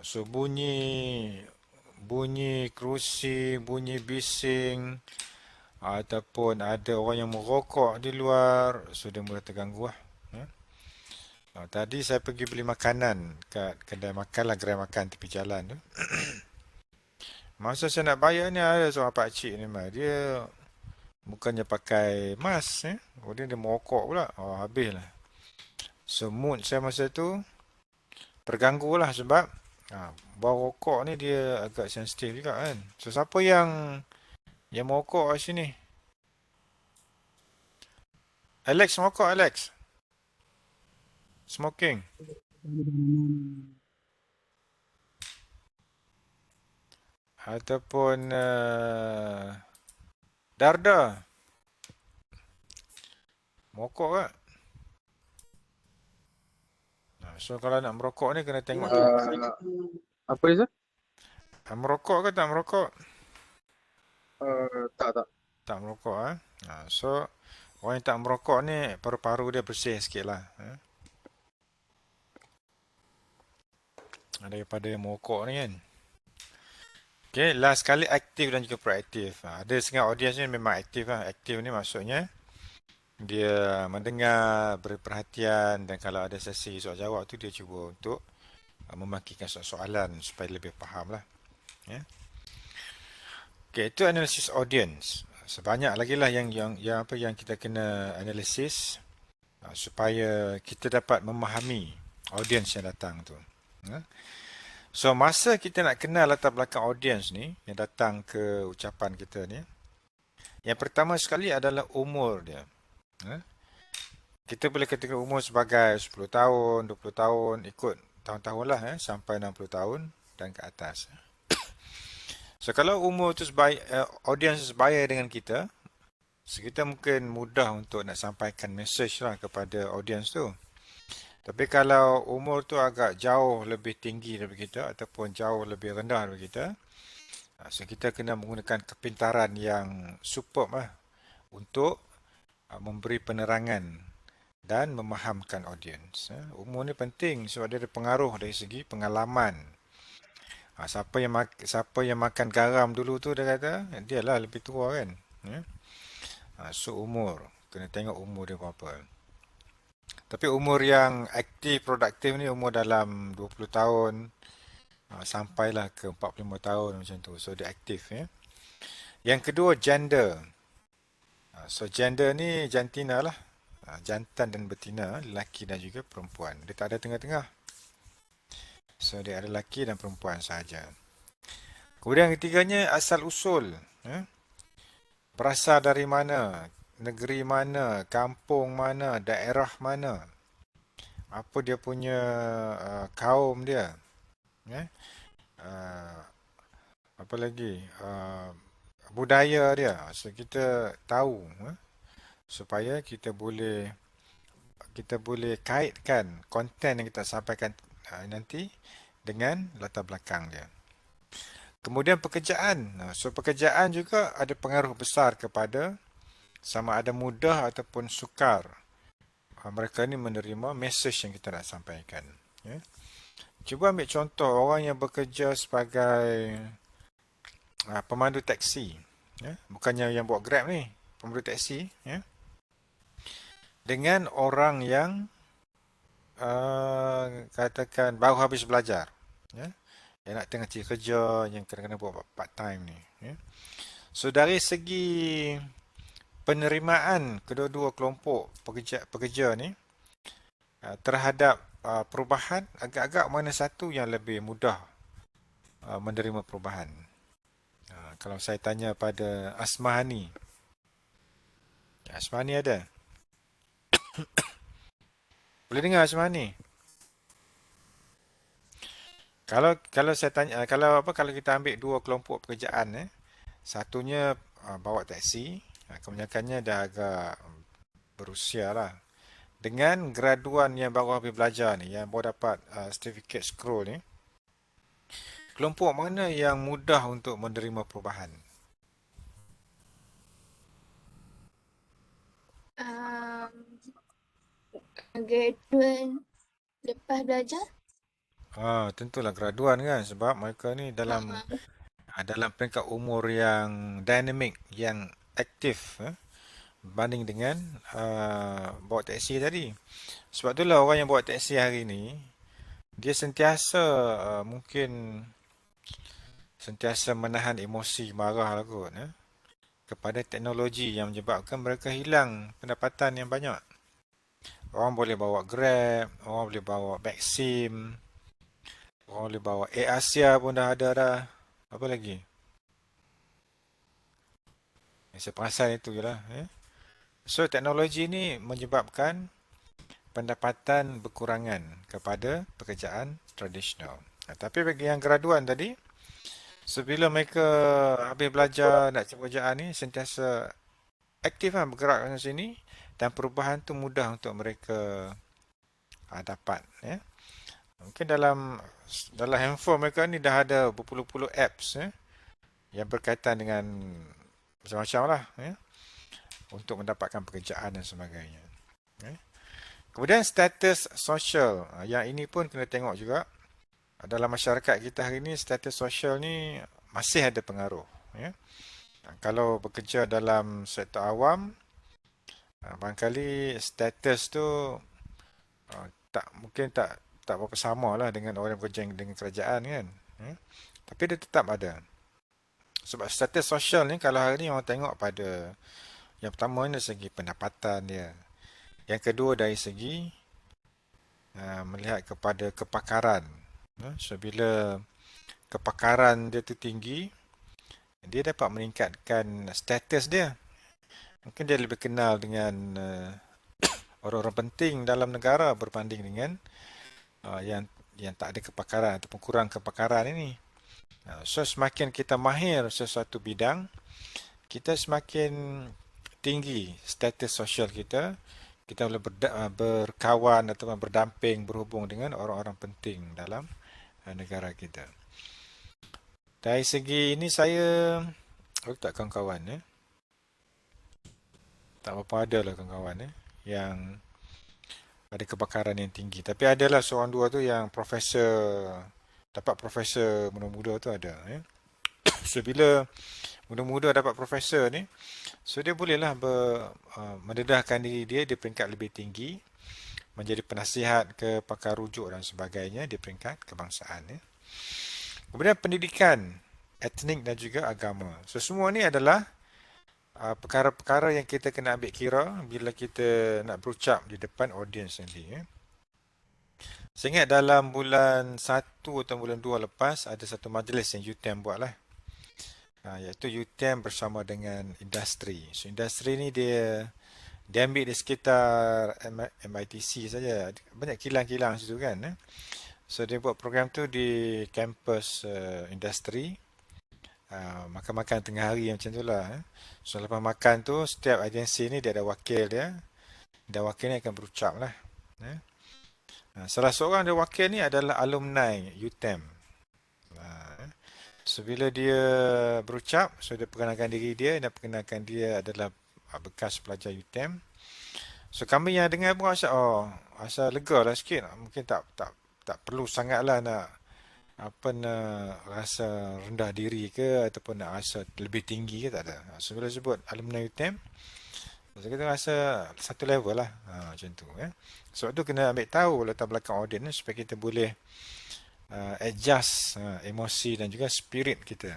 So bunyi kerusi, bunyi bising, ataupun ada orang yang merokok di luar, so dia mudah terganggu lah. Tadi saya pergi beli makanan kat kedai makan lah, gerai makan tepi jalan tu. Masa saya nak bayar ni, ada seorang pakcik ni, dia bukannya pakai mask, kemudian dia merokok pula. Habis lah. So mood saya masa tu terganggu lah sebab bau rokok ni dia agak sensitif juga kan. So siapa yang merokok kat sini? Alex merokok, Alex? Smoking? Ataupun Darda? Merokok tak? So kalau nak merokok ni kena tengok tu. Apa dia? Merokok ke tak merokok? Tak. Tak merokok So orang yang tak merokok ni paru-paru dia bersih sikit lah. Daripada yang merokok ni kan. Okay, last kali aktif dan juga proaktif. Ada setengah audiens ni memang aktif lah. Aktif ni maksudnya dia mendengar, beri perhatian, dan kalau ada sesi soal jawab tu dia cuba untuk memakikan soalan supaya lebih faham lah. Okay, itu analisis audience. Sebanyak lagi lah yang kita kena analisis supaya kita dapat memahami audience yang datang tu. So masa kita nak kenal latar belakang audience ni yang datang ke ucapan kita ni, yang pertama sekali adalah umur dia. Kita boleh katakan umur sebagai 10 tahun, 20 tahun, ikut tahun-tahun lah sampai 60 tahun dan ke atas. So kalau umur tu audience sebaya dengan kita, so kita mungkin mudah untuk nak sampaikan message lah kepada audience tu. Tapi kalau umur tu agak jauh lebih tinggi daripada kita ataupun jauh lebih rendah daripada kita, so kita kena menggunakan kepintaran yang superb lah untuk memberi penerangan dan memahamkan audience. Umur ni penting sebab dia ada pengaruh dari segi pengalaman. Siapa yang makan garam dulu tu dia kata, dia lah lebih tua kan. So umur, kena tengok umur dia berapa. Tapi umur yang aktif, produktif ni umur dalam 20 tahun sampailah ke 45 tahun macam tu. So dia aktif ya. Yang kedua gender. So gender ni jantina lah. Jantan dan betina, lelaki dan juga perempuan. Dia tak ada tengah-tengah. So dia ada lelaki dan perempuan sahaja. Kemudian ketiganya asal usul. Berasal dari mana? Negeri mana? Kampung mana? Daerah mana? Apa dia punya kaum dia? Apa lagi? Budaya dia. So kita tahu supaya kita boleh kaitkan konten yang kita sampaikan nanti dengan latar belakang dia. Kemudian pekerjaan. So pekerjaan juga ada pengaruh besar kepada sama ada mudah ataupun sukar mereka ni menerima message yang kita nak sampaikan. Ya. Cuba ambil contoh orang yang bekerja sebagai pemandu taksi. Ya. Bukannya yang buat Grab ni, pemandu taksi. Ya. Dengan orang yang katakan baru habis belajar. Ya. Yang nak tengah cari kerja, yang kadang-kadang buat part time ni. Ya. So dari segi penerimaan kedua-dua kelompok pekerja ni terhadap perubahan, agak-agak mana satu yang lebih mudah menerima perubahan. Kalau saya tanya pada Asmahani. Asmahani ada? Boleh dengar Asmahani? Kalau saya tanya, kalau kita ambil dua kelompok pekerjaan, satunya bawa taksi, kebanyakannya dah agak berusia lah. Dengan graduan yang baru habis belajar ni, yang baru dapat certificate scroll ni, kelompok mana yang mudah untuk menerima perubahan? Graduate lepas belajar. Tentulah graduan kan, sebab mereka ni dalam peringkat umur yang dynamic, yang aktif berbanding dengan bawa taksi tadi. Sebab itulah orang yang bawa taksi hari ni, dia sentiasa mungkin sentiasa menahan emosi marah lah kot, kepada teknologi yang menyebabkan mereka hilang pendapatan yang banyak. Orang boleh bawa Grab, orang boleh bawa Maxim, orang boleh bawa AirAsia pun dah ada dah. Apa lagi? Saya perasan itu je lah. So teknologi ni menyebabkan pendapatan berkurangan kepada pekerjaan tradisional. Tapi bagi yang graduan tadi, sebila mereka habis belajar nak cari pekerjaan ni, sentiasa aktif lah bergerak ke sini, dan perubahan tu mudah untuk mereka dapat. Mungkin dalam handphone mereka ni dah ada berpuluh-puluh apps yang berkaitan dengan macam-macam lah untuk mendapatkan pekerjaan dan sebagainya. Kemudian status sosial, yang ini pun kena tengok juga. Dalam masyarakat kita hari ni, status sosial ni masih ada pengaruh. Kalau bekerja dalam sektor awam, barangkali status tu mungkin tak berapa sama lah dengan orang yang bekerja dengan kerajaan kan. Tapi dia tetap ada. Sebab status sosial ni, kalau hari ni orang tengok pada yang pertama dari segi pendapatan dia. Yang kedua dari segi melihat kepada kepakaran. So bila kepakaran dia tu tinggi, dia dapat meningkatkan status dia. Mungkin dia lebih kenal dengan orang-orang penting dalam negara berbanding dengan yang tak ada kepakaran ataupun kurang kepakaran ini. So semakin kita mahir sesuatu bidang, kita semakin tinggi status sosial kita. Kita boleh berkawan ataupun berdamping, berhubung dengan orang-orang penting dalam negara kita. Dari segi ini saya tak kawan-kawan tak apa ada lah kawan-kawan yang ada kepakaran yang tinggi. Tapi adalah seorang dua tu yang dapat profesor muda-muda tu ada. So bila muda-muda dapat profesor ni, so dia bolehlah mendedahkan diri dia di peringkat lebih tinggi, menjadi penasihat ke pakar rujuk dan sebagainya di peringkat kebangsaan. Kemudian pendidikan, etnik dan juga agama. So semua ni adalah perkara-perkara yang kita kena ambil kira bila kita nak berucap di depan audiens nanti. Saya ingat dalam bulan 1 atau bulan 2 lepas ada satu majlis yang UTM buat lah. Iaitu UTM bersama dengan industri. So industri ni dia ambil di sekitar MITC saja. Banyak kilang-kilang situ kan. So dia buat program tu di kampus industri. Makan-makan tengah hari macam tu lah. So lepas makan tu, setiap agensi ni dia ada wakil dia. Dan wakil ni akan berucap lah. Salah seorang dia wakil ni adalah alumni UTM. So bila dia berucap, so dia perkenalkan diri dia dan perkenalkan dia adalah bekas pelajar UTM. So kami yang dengar pun rasa rasa lega lah sikit. Mungkin tak perlu sangatlah nak rasa rendah diri ke ataupun nak rasa lebih tinggi ke, tak ada. So bila sebut alumni UTM, so kita rasa satu level lah, macam tu ya. Sebab tu kena ambil tahu latar belakang audience supaya kita boleh adjust emosi dan juga spirit kita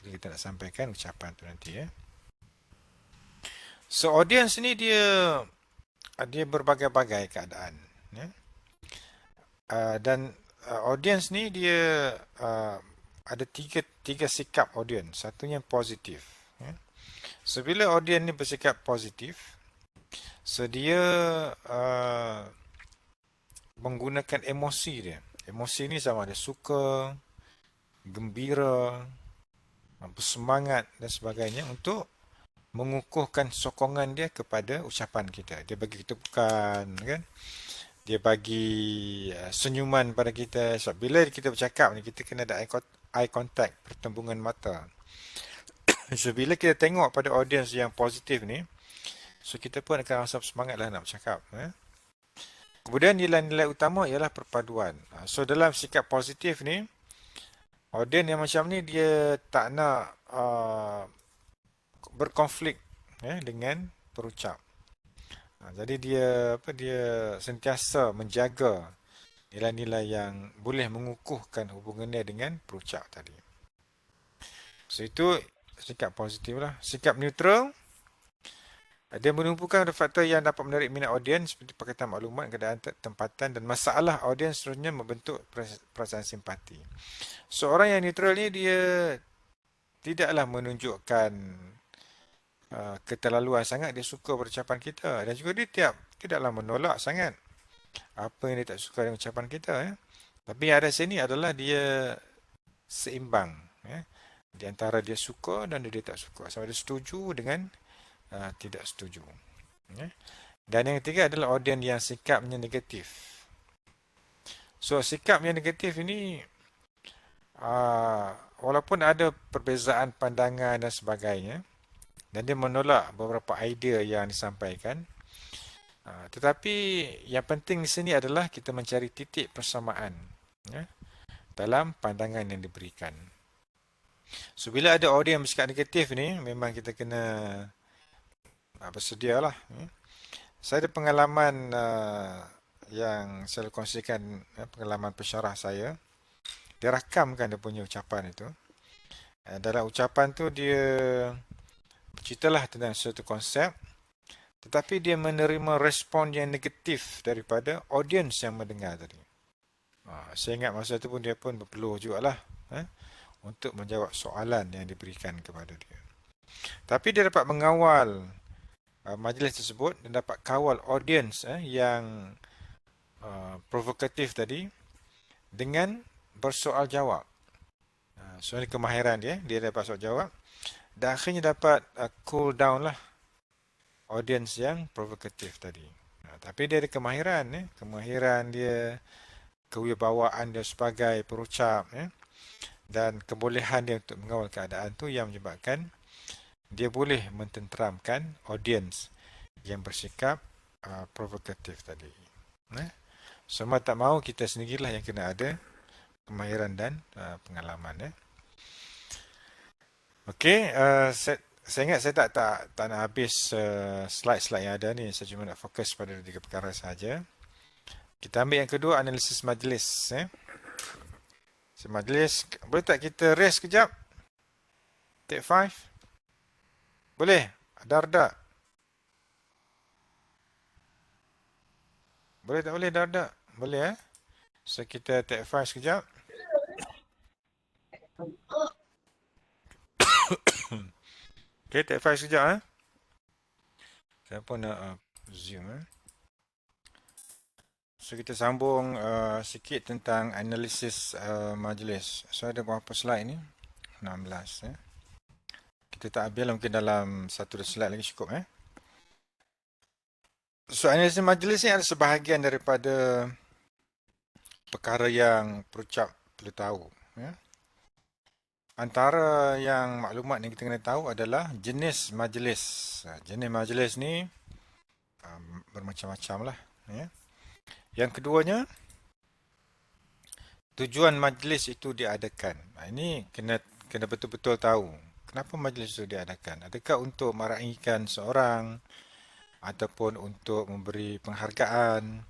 bila kita nak sampaikan ucapan tu nanti ya. So audience ni dia berbagai-bagai keadaan ya. Dan audience ni dia ada tiga sikap audience. Satunya positif ya. So bila audience ni bersikap positif, so dia menggunakan emosi dia. Emosi ni sama ada suka, gembira, bersemangat dan sebagainya untuk mengukuhkan sokongan dia kepada ucapan kita. Dia bagi ketupukan kan. Dia bagi senyuman pada kita. Sebab bila kita bercakap ni, kita kena ada eye contact, pertembungan mata. So bila kita tengok pada audience yang positif ni, so kita pun akan rasa semangat lah nak bercakap. Kemudian nilai-nilai utama ialah perpaduan. So dalam sikap positif ni, audience yang macam ni dia tak nak berkonflik dengan perucap. Jadi dia sentiasa menjaga nilai-nilai yang boleh mengukuhkan hubungannya dengan perucap tadi. So itu sikap positif lah. Sikap neutral, dia menumpukan faktor yang dapat menarik minat audiens seperti pakatan maklumat, keadaan tempatan dan masalah audiens, seterusnya membentuk perasaan simpati. So orang yang neutral ni dia tidaklah menunjukkan keterlaluan sangat, dia suka berucapan kita, dan juga dia tidaklah menolak sangat apa yang dia tak suka dengan ucapan kita Tapi yang ada sini adalah dia seimbang di antara dia suka dan dia tak suka, sama dia setuju dengan tidak setuju Dan yang ketiga adalah audiens yang sikapnya negatif. So sikap yang negatif ini walaupun ada perbezaan pandangan dan sebagainya, dan dia menolak beberapa idea yang disampaikan, tetapi yang penting di sini adalah kita mencari titik persamaan dalam pandangan yang diberikan. So bila ada audiens bersikap negatif ni, memang kita kena bersedialah. Saya ada pengalaman yang saya kongsikan, pengalaman pensyarah saya. Dia rakamkan dia punya ucapan itu. Dalam ucapan tu dia berceritalah tentang suatu konsep, tetapi dia menerima respon yang negatif daripada audiens yang mendengar tadi. Saya ingat masa tu pun dia pun berpeluh jugalah untuk menjawab soalan yang diberikan kepada dia. Tapi dia dapat mengawal majlis tersebut dan dapat kawal audiens yang provokatif tadi dengan bersoal jawab. So ini kemahiran dia dapat soal jawab dan akhirnya dapat cool down lah audiens yang provokatif tadi. Tapi dia ada kemahiran dia, kewibawaan dia sebagai perucap dan kebolehan dia untuk mengawal keadaan tu yang menyebabkan dia boleh mententeramkan audiens yang bersikap provokatif tadi. Semua tak mahu kita sendirilah yang kena ada kemahiran dan pengalaman. Okey, saya ingat saya tak nak habis slide-slide yang ada ni. Saya cuma nak fokus pada 3 perkara sahaja. Kita ambil yang kedua, analisis majlis. Majlis, boleh tak kita rest kejap? Take 5? Boleh? Darda? Boleh tak boleh Darda? Boleh So kita take 5 sekejap. Okay, take 5 sekejap Saya pun nak zoom So kita sambung sikit tentang analisis majlis. So ada berapa slide ni? 16 Kita tak ambil mungkin dalam 1-2 slide lagi cukup So analisis majlis ni ada sebahagian daripada perkara yang perucap perlu tahu. Antara yang maklumat yang kita kena tahu adalah jenis majlis. Jenis majlis ni bermacam-macam lah. Ya. Yang keduanya, tujuan majlis itu diadakan. Ini kena betul-betul tahu. Kenapa majlis itu diadakan? Adakah untuk meraihkan seorang, ataupun untuk memberi penghargaan,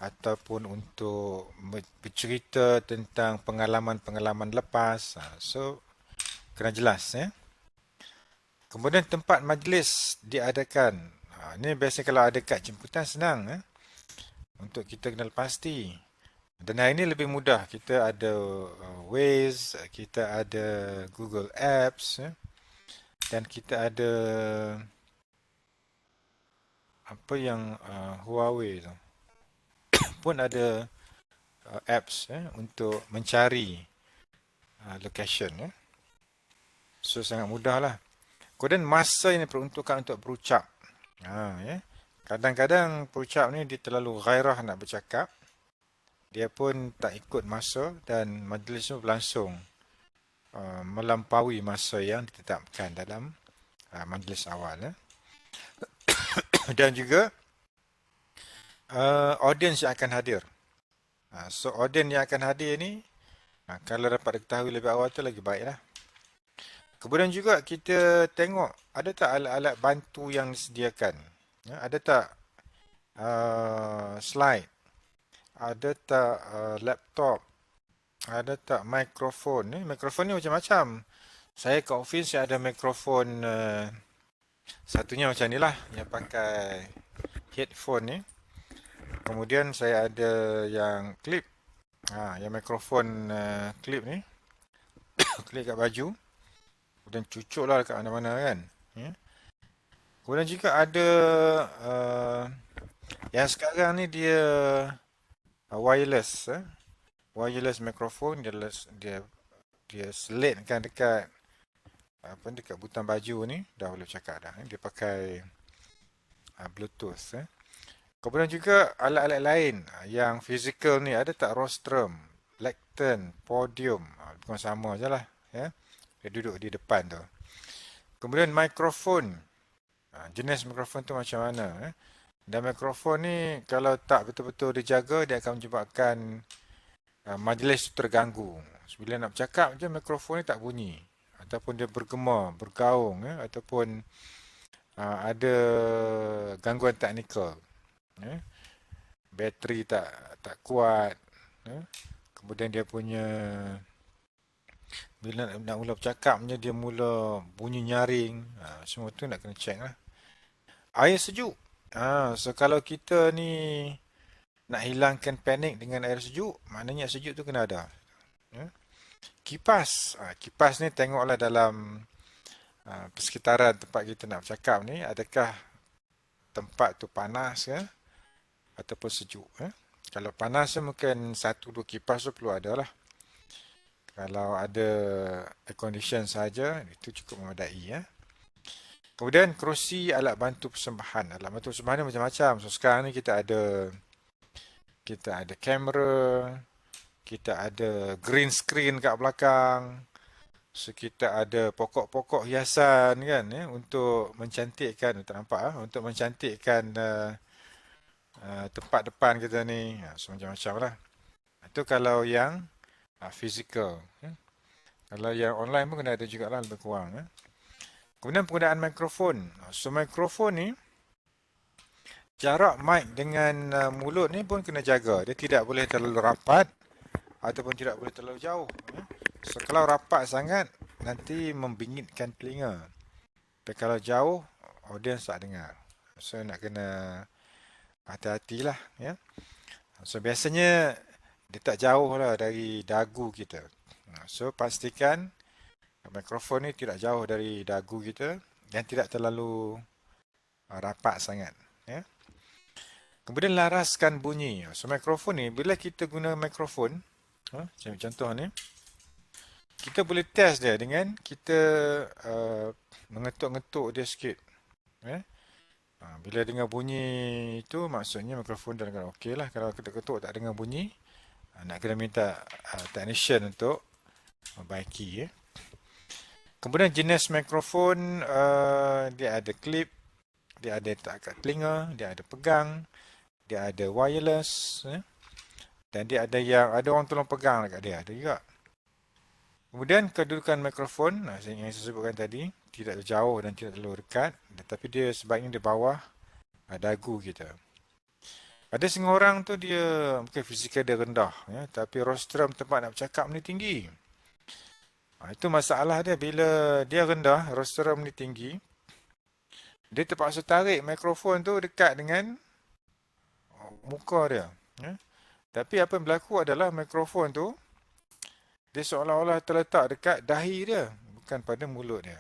ataupun untuk bercerita tentang pengalaman-pengalaman lepas. So, kena jelas. Ya. Kemudian tempat majlis diadakan. Ini biasanya kalau ada kad jemputan senang. Untuk kita kenal pasti. Dan hari ini lebih mudah. Kita ada Waze, kita ada Google Apps, dan kita ada apa yang Huawei tu pun ada apps untuk mencari location. So sangat mudah lah. Kemudian masa ini peruntukan untuk berucap. Kadang-kadang perucap ni dia terlalu gairah nak bercakap. Dia pun tak ikut masa dan majlis itu berlangsung melampaui masa yang ditetapkan dalam majlis awal. Dan juga audiens yang akan hadir. So audiens yang akan hadir ni, kalau dapat diketahui lebih awal tu lagi baik lah. Kemudian juga kita tengok ada tak alat-alat bantu yang disediakan. Ada tak slide, ada tak laptop, ada tak mikrofon. Mikrofon ni macam-macam. Saya kat office saya ada mikrofon, satunya macam ni lah, yang pakai headphone ni. Kemudian saya ada yang clip, yang mikrofon clip ni, clip kat baju. Kemudian cucuk lah dekat mana-mana kan. Kemudian juga ada yang sekarang ni dia wireless. Wireless mikrofon, dia selitkan dekat dekat butang baju ni, dah boleh cakap dah. Dia pakai Bluetooth. Kemudian juga alat-alat lain yang fizikal ni, ada tak rostrum, lectern, podium. Bukan sama je lah. Ya. Dia duduk di depan tu. Kemudian mikrofon. Jenis mikrofon tu macam mana. Dan mikrofon ni kalau tak betul-betul dijaga, dia akan menyebabkan majlis terganggu. Bila nak bercakap je, mikrofon ni tak bunyi. Ataupun dia bergema, bergaung. Ataupun ada gangguan teknikal. Bateri tak kuat. Kemudian dia punya, bila nak mula bercakap dia mula bunyi nyaring. Semua tu nak kena check lah. Air sejuk. So kalau kita ni nak hilangkan panik dengan air sejuk, maknanya air sejuk tu kena ada. Kipas. Kipas ni tengoklah dalam persekitaran tempat kita nak bercakap ni, adakah tempat tu panas ke ataupun sejuk. Kalau panas mungkin 1-2 kipas tu perlu ada lah. Kalau ada air condition saja, itu cukup memadai. Kemudian kerusi, alat bantu persembahan. Alat bantu persembahan ni macam-macam. So sekarang ni kita ada kamera, kita ada green screen kat belakang. So kita ada pokok-pokok hiasan kan, untuk mencantikkan, tak nampak, untuk mencantikkan tempat depan kita ni. So macam-macam lah. Itu kalau yang fizikal. Kalau yang online pun kena ada jugalah, lebih kurang. Kemudian penggunaan mikrofon. So mikrofon ni, jarak mic dengan mulut ni pun kena jaga. Dia tidak boleh terlalu rapat ataupun tidak boleh terlalu jauh. So kalau rapat sangat, nanti membingitkan telinga. Tapi kalau jauh, audiens tak dengar. So nak kena hati-hatilah. So biasanya dia tak jauh lah dari dagu kita. So pastikan mikrofon ni tidak jauh dari dagu kita dan tidak terlalu rapat sangat. Kemudian laraskan bunyi. So mikrofon ni, bila kita guna mikrofon, contoh ni, kita boleh test dia dengan kita mengetuk-ngetuk dia sikit. Bila dengar bunyi itu, maksudnya mikrofon dah dengar okey lah. Kalau ketuk-ketuk tak dengar bunyi, nak kena minta technician untuk membaiki. Kemudian jenis mikrofon, dia ada klip, dia ada letak kat telinga, dia ada pegang, dia ada wireless, dan dia ada orang tolong pegang dekat dia, ada juga. Kemudian kedudukan mikrofon, yang saya sebutkan tadi, tidak terlalu jauh dan tidak terlalu dekat, tetapi dia sebaiknya di bawah dagu kita. Ada setengah orang tu dia mungkin fizikal dia rendah, tapi rostrum tempat nak bercakap ni tinggi. Itu masalah dia, bila dia rendah, rostrum ni tinggi, dia terpaksa tarik mikrofon tu dekat dengan muka dia. Tapi apa yang berlaku adalah mikrofon tu dia seolah-olah terletak dekat dahi dia, bukan pada mulut dia.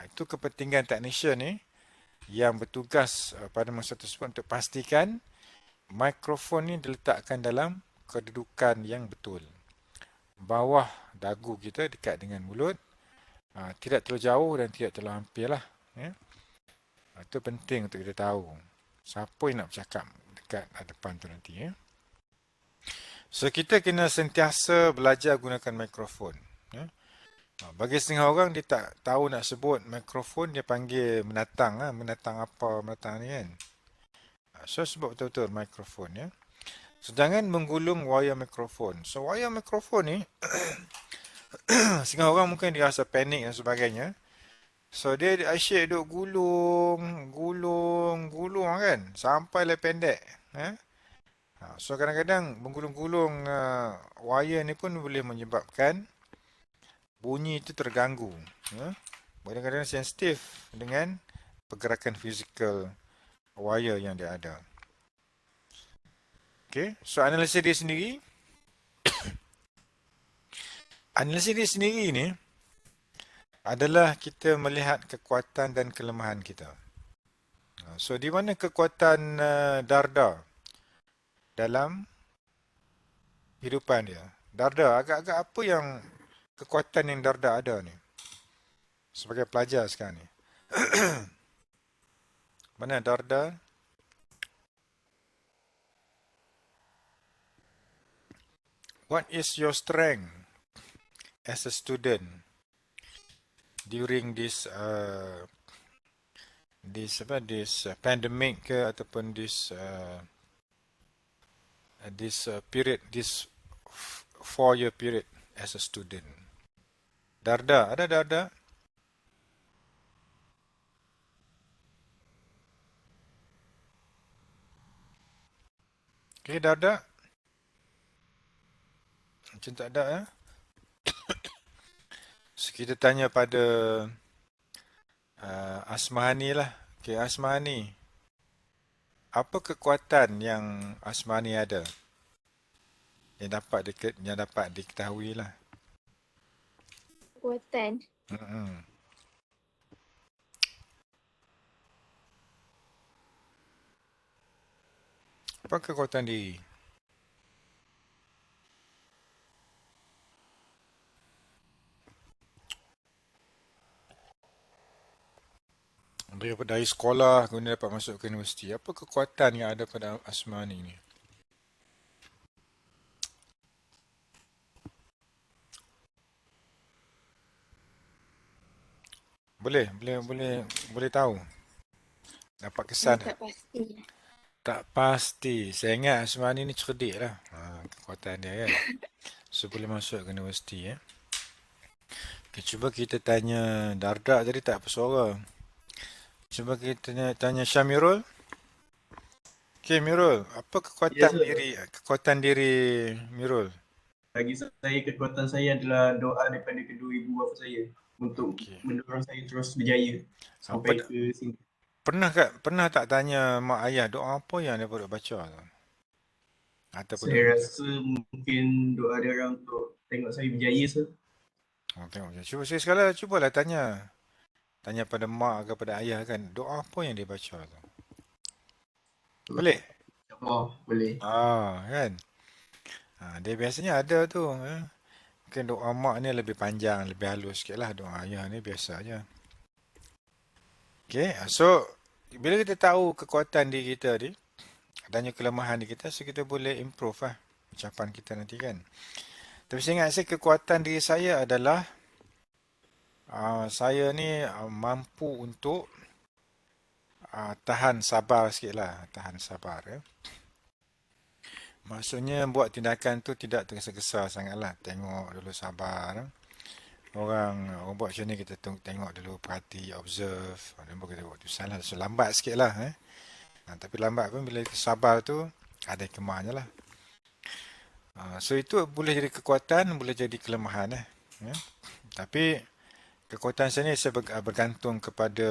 Itu kepentingan teknisian ni yang bertugas pada masa tersebut untuk pastikan mikrofon ni diletakkan dalam kedudukan yang betul. Bawah dagu kita dekat dengan mulut, tidak terlalu jauh dan tidak terlalu hampir lah. Itu penting untuk kita tahu siapa yang nak bercakap dekat depan tu nanti. So kita kena sentiasa belajar gunakan mikrofon. Bagi setengah orang dia tak tahu nak sebut mikrofon, dia panggil menatang. Menatang apa, menatang ni kan. So sebut betul-betul mikrofon. So jangan menggulung wayar mikrofon. So wayar mikrofon ni setengah orang mungkin dia rasa panik dan sebagainya. So dia asyik duk gulung kan, sampai le pendek. So kadang-kadang menggulung-gulung wayar ni pun boleh menyebabkan bunyi itu terganggu. Kadang-kadang sensitif dengan pergerakan fizikal wayar yang dia ada. Okay, so analisis dia sendiri. Analisis dia sendiri ni adalah kita melihat kekuatan dan kelemahan kita. So di mana kekuatan Darda dalam kehidupan dia? Darda, agak-agak apa yang kekuatan yang Darda ada ni? Sebagai pelajar sekarang ni. Mana Darda? What is your strength as a student during this pandemic ke ataupun this period, this 4-year period as a student? Darda, ada Darda? Okay, Darda? Macam tak ada So, kita tanya pada Asmahani lah. Okay, Asmahani. Apa kekuatan yang Asmahani ada? Yang dapat diketahui lah. Kekuatan. Apa kekuatan diri? Dari sekolah kemudian dapat masuk ke universiti. Apa kekuatan yang ada pada Asmani ni? Boleh tahu. Dapat kesan. Tak pasti. Tak pasti. Saya ingat Asmani ni cerdik lah. Kekuatan dia kan. So boleh masuk ke universiti. Okay, cuba kita tanya Darda tadi tak bersuara. Cuba kita tanya Syamirul. Okay, Mirul, apa kekuatan diri Mirul? Bagi saya, kekuatan saya adalah doa daripada kedua ibu bapa saya untuk mendorong saya terus berjaya sampai ke sini. Pernah tak tanya mak ayah doa apa yang dia perlu baca tu? Ataupun saya rasa mungkin doa dia orang untuk tengok saya berjaya sir. Tengok. Cubalah tanya pada mak atau pada ayah kan, doa apa yang dia baca tu? Boleh? Oh, boleh. Kan? Dia biasanya ada tu. Mungkin doa mak ni lebih panjang, lebih halus sikit lah. Doa ayah ni biasa je. Okay, so bila kita tahu kekuatan diri kita ni dan kelemahan diri kita, so kita boleh improve lah ucapan kita nanti kan. Tapi saya ingat kekuatan diri saya adalah saya ni mampu untuk tahan sabar sikit lah. Tahan sabar. Ya. Maksudnya buat tindakan tu tidak tergesa-gesa sangat lah. Tengok dulu sabar. Orang buat macam ni kita tengok dulu, perhati, observe. Dan baru kita buat tu salah. So, lambat sikit lah. Tapi lambat pun bila kita sabar tu ada hikmahnya lah. So itu boleh jadi kekuatan, boleh jadi kelemahan. Ya. Tapi kekuatan saya ni saya bergantung kepada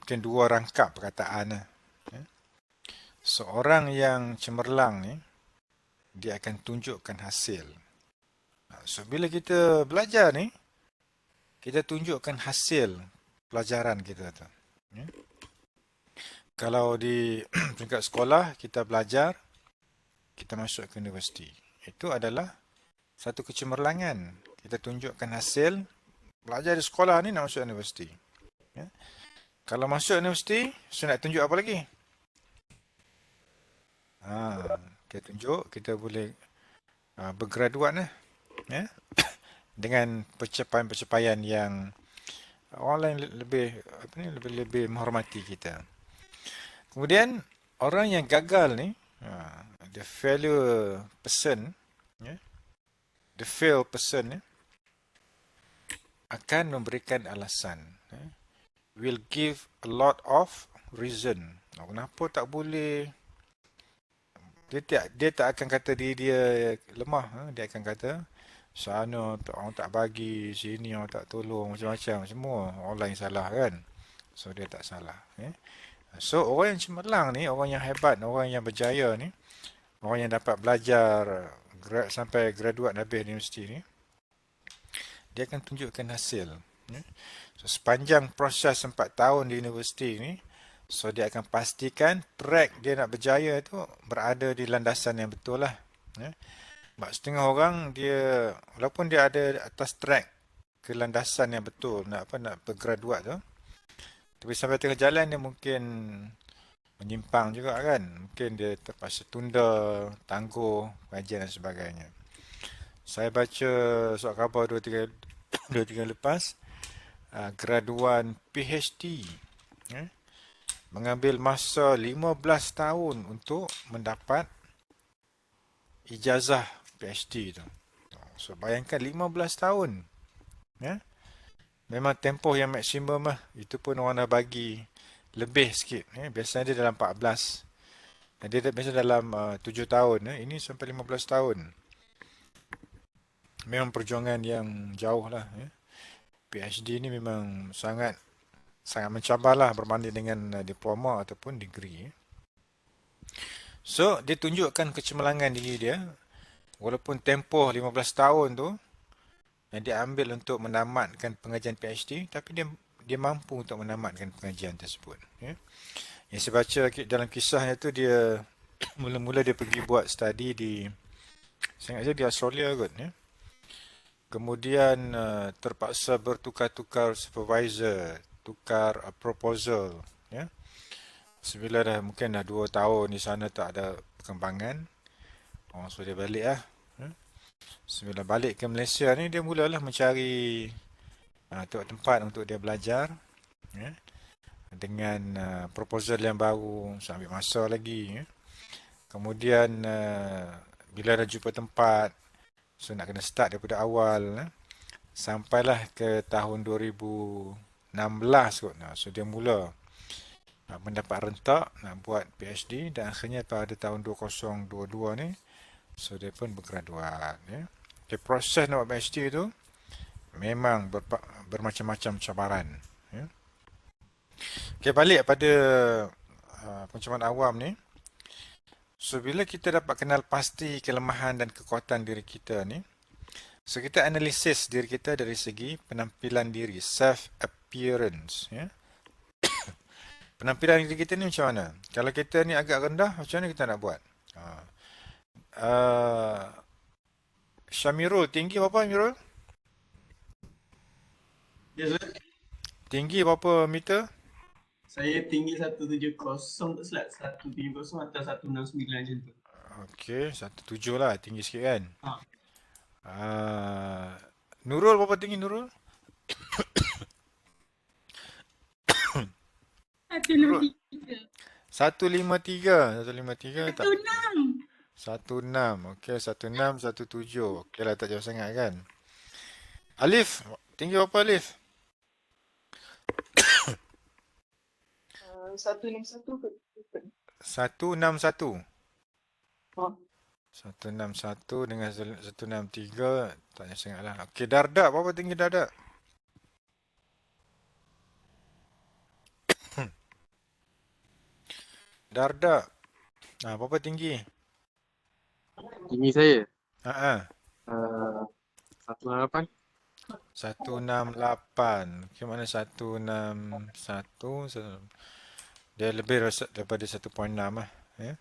mungkin dua rangkap perkataan. Ya. Seorang yang cemerlang ni, dia akan tunjukkan hasil. So bila kita belajar ni, kita tunjukkan hasil pelajaran kita tu. Ya. Kalau di peringkat sekolah kita belajar, kita masuk ke universiti. Itu adalah satu kecemerlangan. Kita tunjukkan hasil belajar di sekolah ni nak masuk universiti. Ya. Kalau masuk universiti, saya nak tunjuk apa lagi? Kita tunjuk kita boleh bergraduat lah. Ya. Dengan pencapaian-pencapaian yang orang lain lebih menghormati kita. Kemudian orang yang gagal ni, the failure person, the failed person akan memberikan alasan. Will give a lot of reason. Kenapa tak boleh? Dia tak akan kata dia lemah. Dia akan kata sana orang tak bagi, sini orang tak tolong, macam-macam. Semua orang lain salah kan. So dia tak salah. So orang yang cemerlang ni, orang yang hebat, orang yang berjaya ni, orang yang dapat belajar sampai graduate habis universiti ni, dia akan tunjukkan hasil. So sepanjang proses 4 tahun di universiti ni, so dia akan pastikan track dia nak berjaya tu berada di landasan yang betul lah. Setengah orang dia, walaupun dia ada atas track ke landasan yang betul, nak bergraduat tu, tapi sampai tengah jalan dia mungkin menyimpang juga kan. Mungkin dia terpaksa tunda, tangguh pengajian dan sebagainya. Saya baca surat khabar 2-3 lepas, graduan PhD mengambil masa 15 tahun untuk mendapat ijazah PhD tu. So bayangkan 15 tahun. Memang tempoh yang maksimum lah. Itu pun orang dah bagi lebih sikit. Biasanya dia dalam 14. Dia biasa dalam 7 tahun. Ini sampai 15 tahun. Memang perjuangan yang jauh lah. PhD ni memang sangat mencabar lah berbanding dengan diploma ataupun degree. So, dia tunjukkan kecemerlangan diri dia. Walaupun tempoh 15 tahun tu yang dia ambil untuk menamatkan pengajian PhD, tapi dia mampu untuk menamatkan pengajian tersebut. Yang saya baca dalam kisahnya tu, dia mula-mula dia pergi buat study saya ingat saya di Australia kot. Kemudian terpaksa bertukar-tukar supervisor, tukar proposal. Sebila mungkin dah 2 tahun di sana tak ada perkembangan, so dia balik lah. Sebila balik ke Malaysia ni, dia mulalah mencari tempat untuk dia belajar. Dengan proposal yang baru, sambil masa lagi. Kemudian bila dah jumpa tempat, so nak kena start daripada awal. Sampailah ke tahun 2016 kot. So dia mula mendapat rentak nak buat PhD, dan akhirnya pada tahun 2022 ni, so dia pun bergraduat. Proses nak buat PhD tu memang bermacam-macam cabaran. Balik pada pencemaran awam ni. So bila kita dapat kenal pasti kelemahan dan kekuatan diri kita ni, so kita analisis diri kita dari segi penampilan diri, self appearance. Penampilan diri kita ni macam mana? Kalau kita ni agak rendah, macam mana kita nak buat? Syamirul, tinggi berapa Syamirul? Ya, Zul. Tinggi berapa meter? Saya tinggi 170 tak silap. 170 atau 169 macam tu. Okey, 170 lah. Tinggi sikit kan? Nurul berapa tinggi Nurul? 153. 153 tak betul. 16. 16. Okey, 16, 17. Okey lah, tak jauh sangat kan. Alif, tinggi berapa Alif? 161 ke? 161. Oh. 161 dengan 163 tak jauh sangat lah. Okey, Dardak, berapa tinggi Dardak? Dardak, berapa tinggi? Tinggi saya Ha. 168. 168. Okey, mana 161? Dia lebih daripada 1.6 lah. Ya.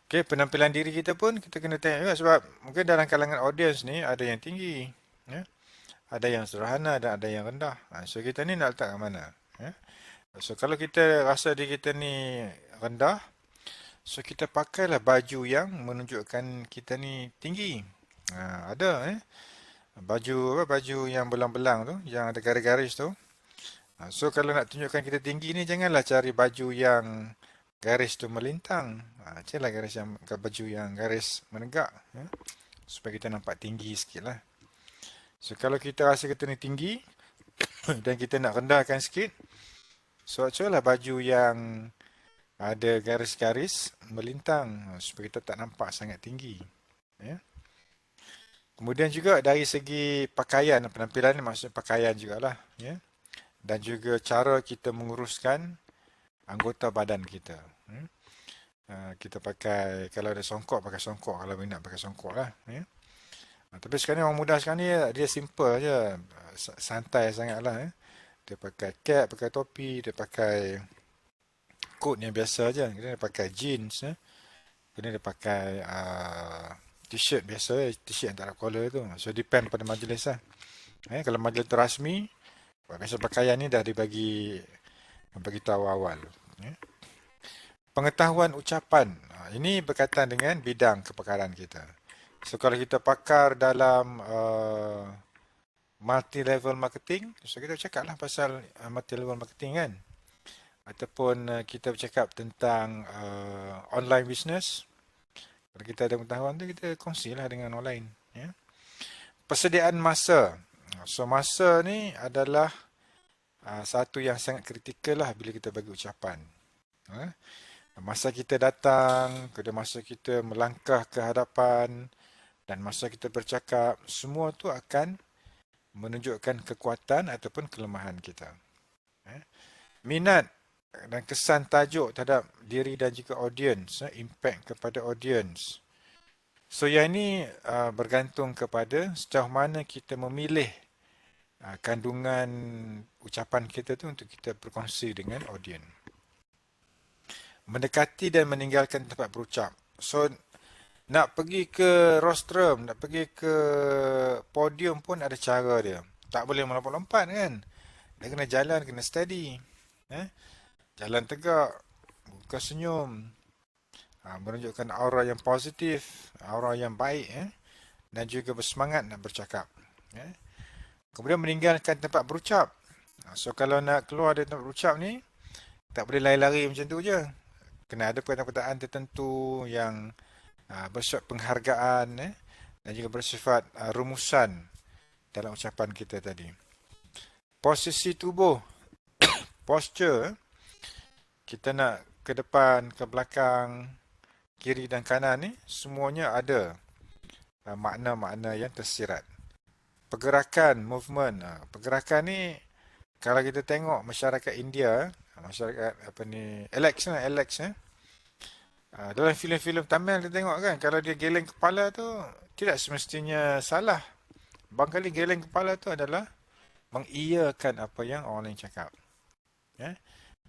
Okey, penampilan diri kita pun kita kena tengok juga sebab mungkin dalam kalangan audiens ni ada yang tinggi, ya. Ada yang sederhana dan ada yang rendah. So kita ni nak letak kat mana? Ya. So kalau kita rasa diri kita ni rendah, so kita pakailah baju yang menunjukkan kita ni tinggi. Ada baju yang belang-belang tu, yang ada garis-garis tu. So kalau nak tunjukkan kita tinggi ni, janganlah cari baju yang garis tu melintang. Carilah baju yang garis menegak, ya? Supaya kita nampak tinggi sikit lah. So kalau kita rasa kita ni tinggi dan kita nak rendahkan sikit, so carilah baju yang ada garis-garis melintang supaya kita tak nampak sangat tinggi, ya. Kemudian juga dari segi pakaian, penampilan ni maksud pakaian jugalah, ya. Dan juga cara kita menguruskan anggota badan kita. Kita pakai, kalau ada songkok, pakai songkok. Kalau minat pakai songkok lah, ya. Tapi sekarang orang muda sekarang ni, dia simple je. Santai sangat lah, ya. Dia pakai cap, pakai topi, dia pakai coat yang biasa je. Dia pakai jeans, ya. Kemudian dia pakai t-shirt biasa, t-shirt yang tak ada collar tu. So depend pada majlis lah. Kalau majlis tu rasmi, biasa pakaian ni dah dibagi tahu awal. Pengetahuan ucapan. Ini berkaitan dengan bidang kepakaran kita. So kalau kita pakar dalam multi-level marketing, so kita cakap lah pasal multi-level marketing kan. Ataupun kita bercakap tentang online business. Kalau kita ada pengetahuan tu, kita kongsilah dengan online. Ya. Persediaan masa. So masa ni adalah satu yang sangat kritikal lah bila kita bagi ucapan. Masa kita datang, kemudian masa kita melangkah ke hadapan dan masa kita bercakap, semua tu akan menunjukkan kekuatan ataupun kelemahan kita. Minat dan kesan tajuk terhadap diri dan juga audiens, impact kepada audiens. So yang ini bergantung kepada sejauh mana kita memilih kandungan ucapan kita tu untuk kita berkongsi dengan audiens. Mendekati dan meninggalkan tempat berucap. So nak pergi ke rostrum, nak pergi ke podium pun ada cara dia. Tak boleh melompat-lompat kan. Dia kena jalan, kena steady. Jalan tegak, buka senyum, menunjukkan aura yang positif, aura yang baik, dan juga bersemangat nak bercakap. Kemudian meninggalkan tempat berucap. So kalau nak keluar dari tempat berucap ni, tak boleh lari-lari macam tu je. Kena ada perkataan tertentu yang bersifat penghargaan, dan juga bersifat rumusan dalam ucapan kita tadi. Posisi tubuh, posture, kita nak ke depan, ke belakang, kiri dan kanan ni, semuanya ada makna-makna yang tersirat. Pergerakan, movement. Pergerakan ni, kalau kita tengok masyarakat India, masyarakat Alex. Dalam filem-filem Tamil kita tengok kan, kalau dia geleng kepala tu, tidak semestinya salah. Barangkali geleng kepala tu adalah mengiyakan apa yang orang lain cakap.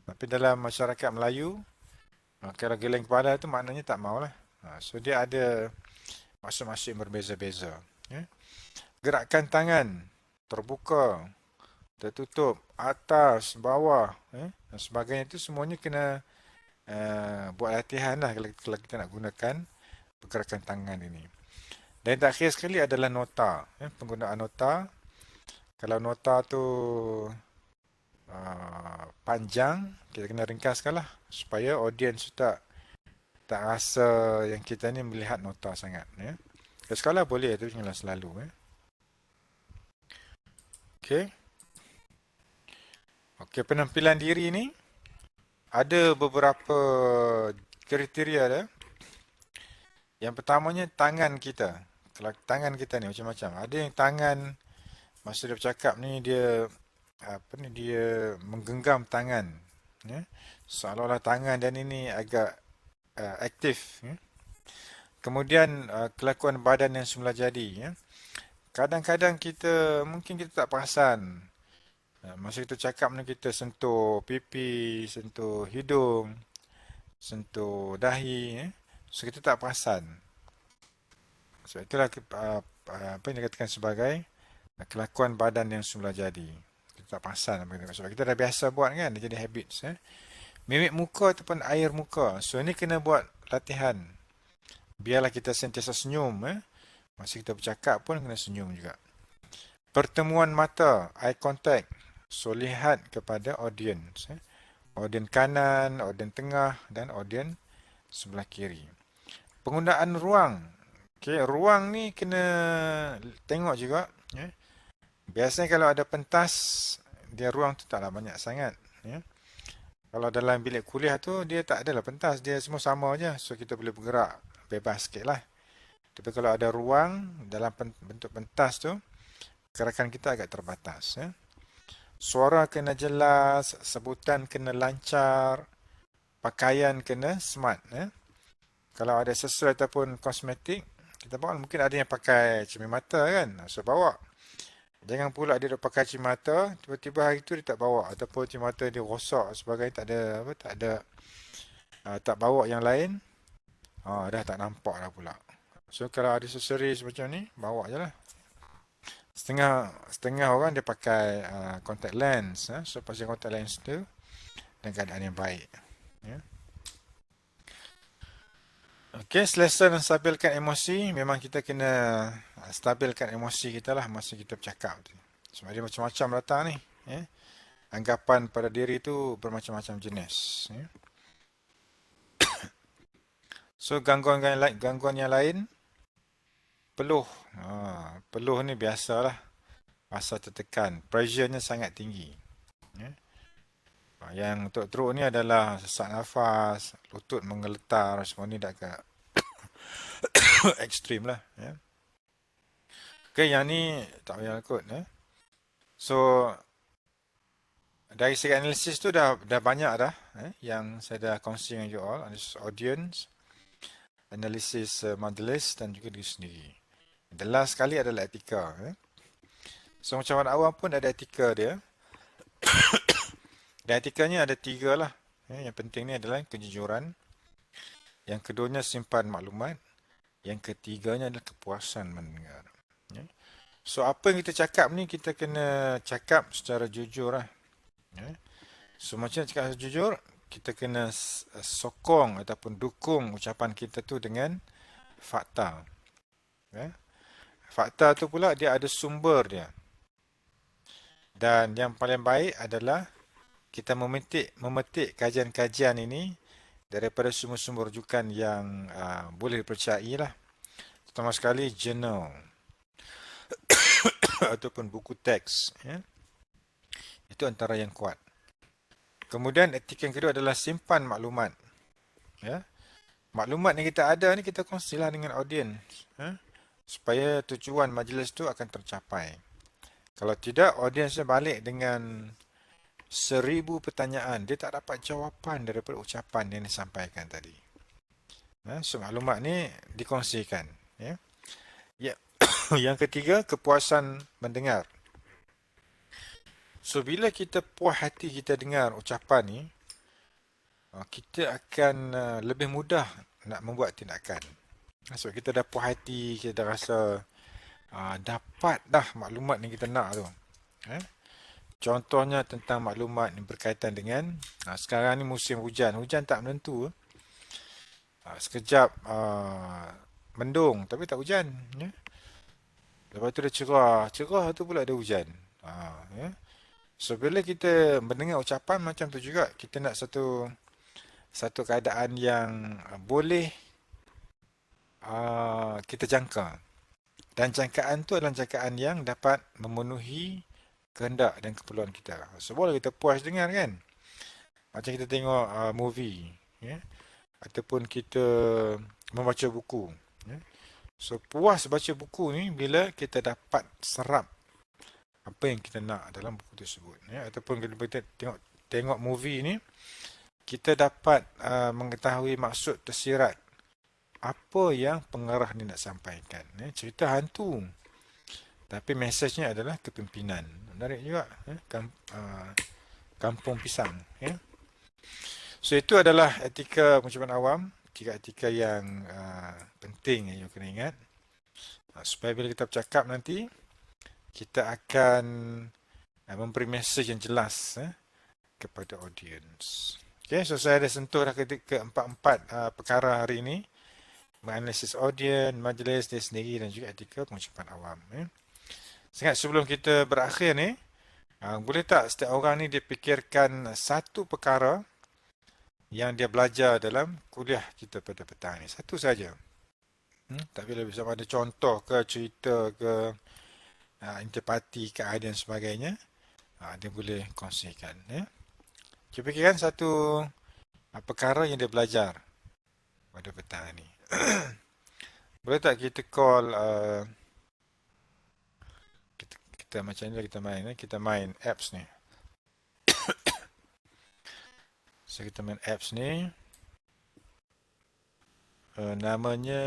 Tapi dalam masyarakat Melayu, kalau geleng kepala tu maknanya tak maulah. So dia ada maksud-maksud yang berbeza-beza. Gerakan tangan, terbuka, tertutup, atas, bawah, dan sebagainya itu semuanya kena buat latihan lah kalau kita nak gunakan pergerakan tangan ini. Dan terakhir sekali adalah nota, penggunaan nota. Kalau nota tu panjang, kita kena ringkaskan lah supaya audience tak rasa yang kita ni melihat nota sangat. Ya. Kalau sekolah boleh tu, janganlah selalu. Okey. Okey, penampilan diri ni ada beberapa kriteria dia. Yang pertamanya tangan kita. Kalau tangan kita ni macam-macam. Ada yang tangan masa dia bercakap ni dia menggenggam tangan. Ya. Seolah-olah tangan dan ini agak aktif. Ya. Kemudian kelakuan badan yang semula jadi. Ya. Kadang-kadang mungkin kita tak perasan. Masa kita cakap ni kita sentuh pipi, sentuh hidung, sentuh dahi. Ya. So kita tak perasan. So itulah apa yang dikatakan sebagai kelakuan badan yang semula jadi. Kita tak perasan sebab kita dah biasa buat kan, dia jadi habits. Mimik muka ataupun air muka. So ini kena buat latihan. Biarlah kita sentiasa senyum. Masa kita bercakap pun kena senyum juga. Pertemuan mata, eye contact. So lihat kepada audience. Audience kanan, audience tengah dan audience sebelah kiri. Penggunaan ruang. Okay, ruang ni kena tengok juga. Biasanya kalau ada pentas, dia ruang tu taklah banyak sangat. Kalau dalam bilik kuliah tu, dia tak adalah pentas. Dia semua sama je. So kita boleh bergerak bebas sikit lah. Tapi kalau ada ruang dalam bentuk pentas tu, gerakan kita agak terbatas. Suara kena jelas, sebutan kena lancar, pakaian kena smart. Kalau ada sesuai ataupun kosmetik, kita bawa mungkin ada yang pakai cermin mata kan. So bawa. Jangan pula dia pakai cermin mata, tiba-tiba hari tu dia tak bawa. Ataupun cermin mata dia rosak sebagainya, tak bawa yang lain. Dah tak nampak dah pula. So kalau ada aksesoris macam ni, bawa je lah. Setengah orang dia pakai contact lens. So pasang contact lens tu dalam keadaan yang baik. Okey, selesa dan stabilkan emosi. Memang kita kena stabilkan emosi kita lah masa kita bercakap tu. Sebab dia macam-macam datang ni. Anggapan pada diri tu bermacam-macam jenis. So gangguan yang lain, peluh. Peluh ni biasalah. Rasa tertekan. Pressure-nya sangat tinggi. Yang teruk-teruk ni adalah sesak nafas, lutut menggeletar, semua ni dah agak ekstrim lah. Okay, yang ni tak payah kot. So, dari segi analisis tu dah banyak dah. Yang saya dah kongsi dengan you all. Analisis audience, analisis modelis dan juga diri sendiri. The last sekali adalah etika. So, macam mana awam pun ada etika dia. Dan etikanya ada 3 lah. Yang penting ni adalah kejujuran. Yang keduanya simpan maklumat. Yang ketiganya adalah kepuasan mendengar. So apa yang kita cakap ni kita kena cakap secara jujur lah. So macam cakap secara jujur, kita kena sokong ataupun dukung ucapan kita tu dengan fakta. Fakta tu pula dia ada sumber dia. Dan yang paling baik adalah kita memetik kajian-kajian ini daripada sumber-sumber rujukan yang boleh dipercayai lah. Terutama sekali jurnal ataupun buku teks. Itu antara yang kuat. Kemudian etika yang kedua adalah simpan maklumat. Maklumat yang kita ada ni kita kongsilah dengan audiens. Supaya tujuan majlis tu akan tercapai. Kalau tidak, audiensnya balik dengan 1000 pertanyaan. Dia tak dapat jawapan daripada ucapan yang disampaikan tadi. So, maklumat ni dikongsikan. Yang ketiga, kepuasan mendengar. So, bila kita puas hati kita dengar ucapan ni, kita akan lebih mudah nak membuat tindakan. So, kita dah puas hati, kita dah rasa dapat dah maklumat yang kita nak tu. Contohnya tentang maklumat yang berkaitan dengan sekarang ni musim hujan. Hujan tak menentu. Sekejap mendung tapi tak hujan. Lepas tu dia cerah. Cerah tu pula ada hujan. So bila kita mendengar ucapan macam tu juga, kita nak satu keadaan yang boleh kita jangka. Dan jangkaan tu adalah jangkaan yang dapat memenuhi kehendak dan keperluan kita. So boleh kita puas dengar kan? Macam kita tengok movie, ya? Ataupun kita membaca buku. Ya? So puas baca buku ni bila kita dapat serap apa yang kita nak dalam buku tersebut. Ya? Ataupun kita tengok movie ni, kita dapat mengetahui maksud tersirat apa yang pengarah ni nak sampaikan. Ya? Cerita hantu, tapi mesejnya adalah kepimpinan. Menarik juga. Ya? Kampung Pisang. Ya? So itu adalah etika pengucapan awam. 3 etika yang penting yang you kena ingat. Supaya bila kita bercakap nanti, kita akan memberi mesej yang jelas kepada audience. Okay, so saya ada sentuh dah keempat-empat perkara hari ini. Menganalisis audience, majlis dia sendiri dan juga etika pengucapan awam. Ingat sebelum kita berakhir ni, boleh tak setiap orang ni dia fikirkan satu perkara yang dia belajar dalam kuliah kita pada petang ni. Satu saja. Tak bila bisa ada contoh ke cerita ke intipati ke dan sebagainya, dia boleh kongsikan. Ya. Kita fikirkan satu perkara yang dia belajar pada petang ni. Boleh tak kita call kita macam ni kita main apps ni. So kita main apps ni, namanya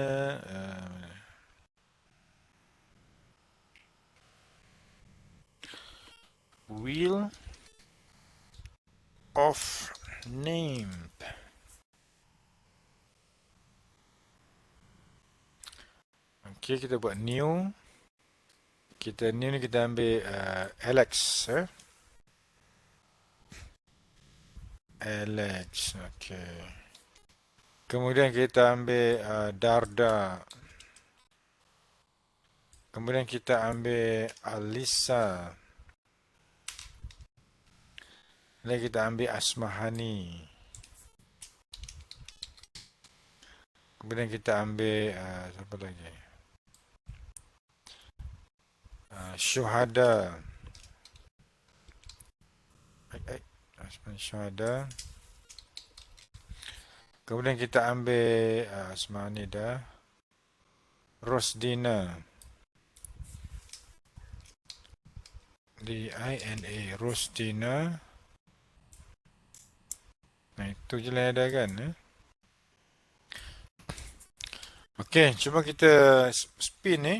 Wheel of Name. Okay, kita buat new. Kita new ni kita ambil Alex. Alex, okay. Kemudian kita ambil Darda. Kemudian kita ambil Alisa. Dan kita ambil Asmahani. Kemudian kita ambil siapa lagi? Syuhada. Syuhada. Kemudian kita ambil Asmahani dah. Rosdina. D-I-N-A. Rosdina. Nah, itu je lah ada kan. Okey, cuba kita spin ni.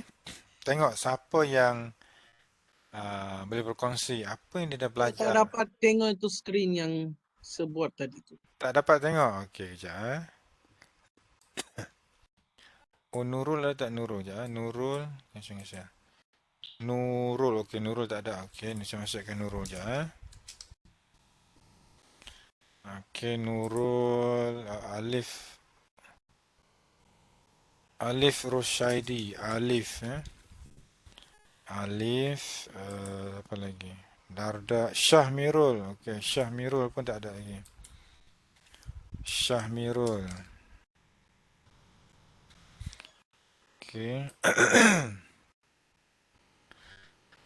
Tengok siapa yang boleh berkongsi apa yang dia dah belajar. Tak dapat tengok itu skrin yang sebuat tadi tu. Tak dapat tengok? Okey, kejap. Oh, Nurul ada tak Nurul? Kejap. Nurul. Nurul, okey. Nurul tak ada. Okey, ni saya masukkan Nurul kejap. Okey, Nurul. Alif Roshaidi. Alif. Alif. Apa lagi? Darda. Syahmirul. Okey, Syahmirul pun tak ada lagi. Syahmirul. Okey.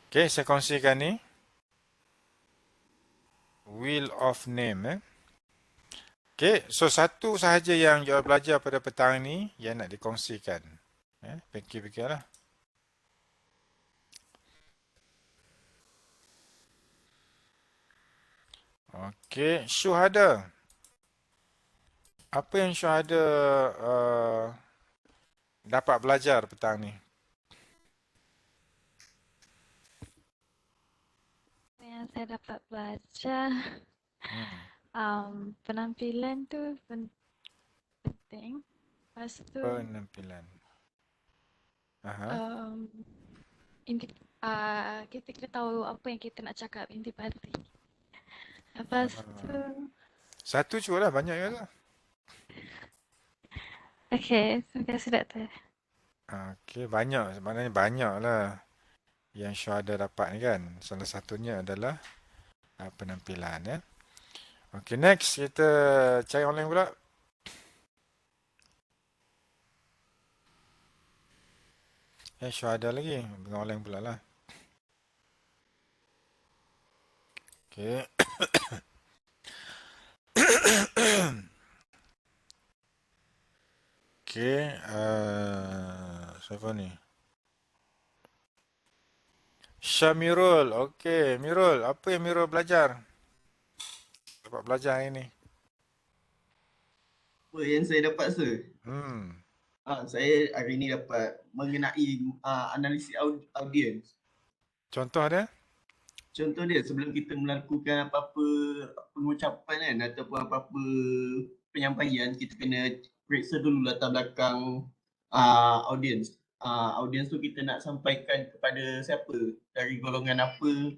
Okey, saya kongsikan ni. Wheel of Name. Okey, so satu sahaja yang you belajar pada petang ni yang nak dikongsikan. Fikir-fikirlah. Okey, Syuhada. Apa yang Syuhada dapat belajar petang ni? Yang saya dapat belajar, penampilan tu penting. Lepas tu, Penampilan. kita kena tahu apa yang kita nak cakap, intipati. Lepas tu, Satu cuba lah, banyak juga. okay, terima kasih Doktor. Okey, banyak. Sebenarnya banyak lah yang Syuhada dapat ni kan. Salah satunya adalah penampilan ya. Okey, next kita cari online pula. Syuhada lagi, dengan online pula lah. Okey. Okey, siapa ni? Syamirul. Okey, Mirul, apa yang Mirul belajar? Dapat belajar hari ni. Apa yang saya dapat, sir? Saya hari ni dapat mengenai analisis audience. Contoh dia? Contoh dia, sebelum kita melakukan apa-apa pengucapan kan, ataupun apa-apa penyampaian, kita kena periksa dulu latar belakang audience. Audience tu kita nak sampaikan kepada siapa, dari golongan apa,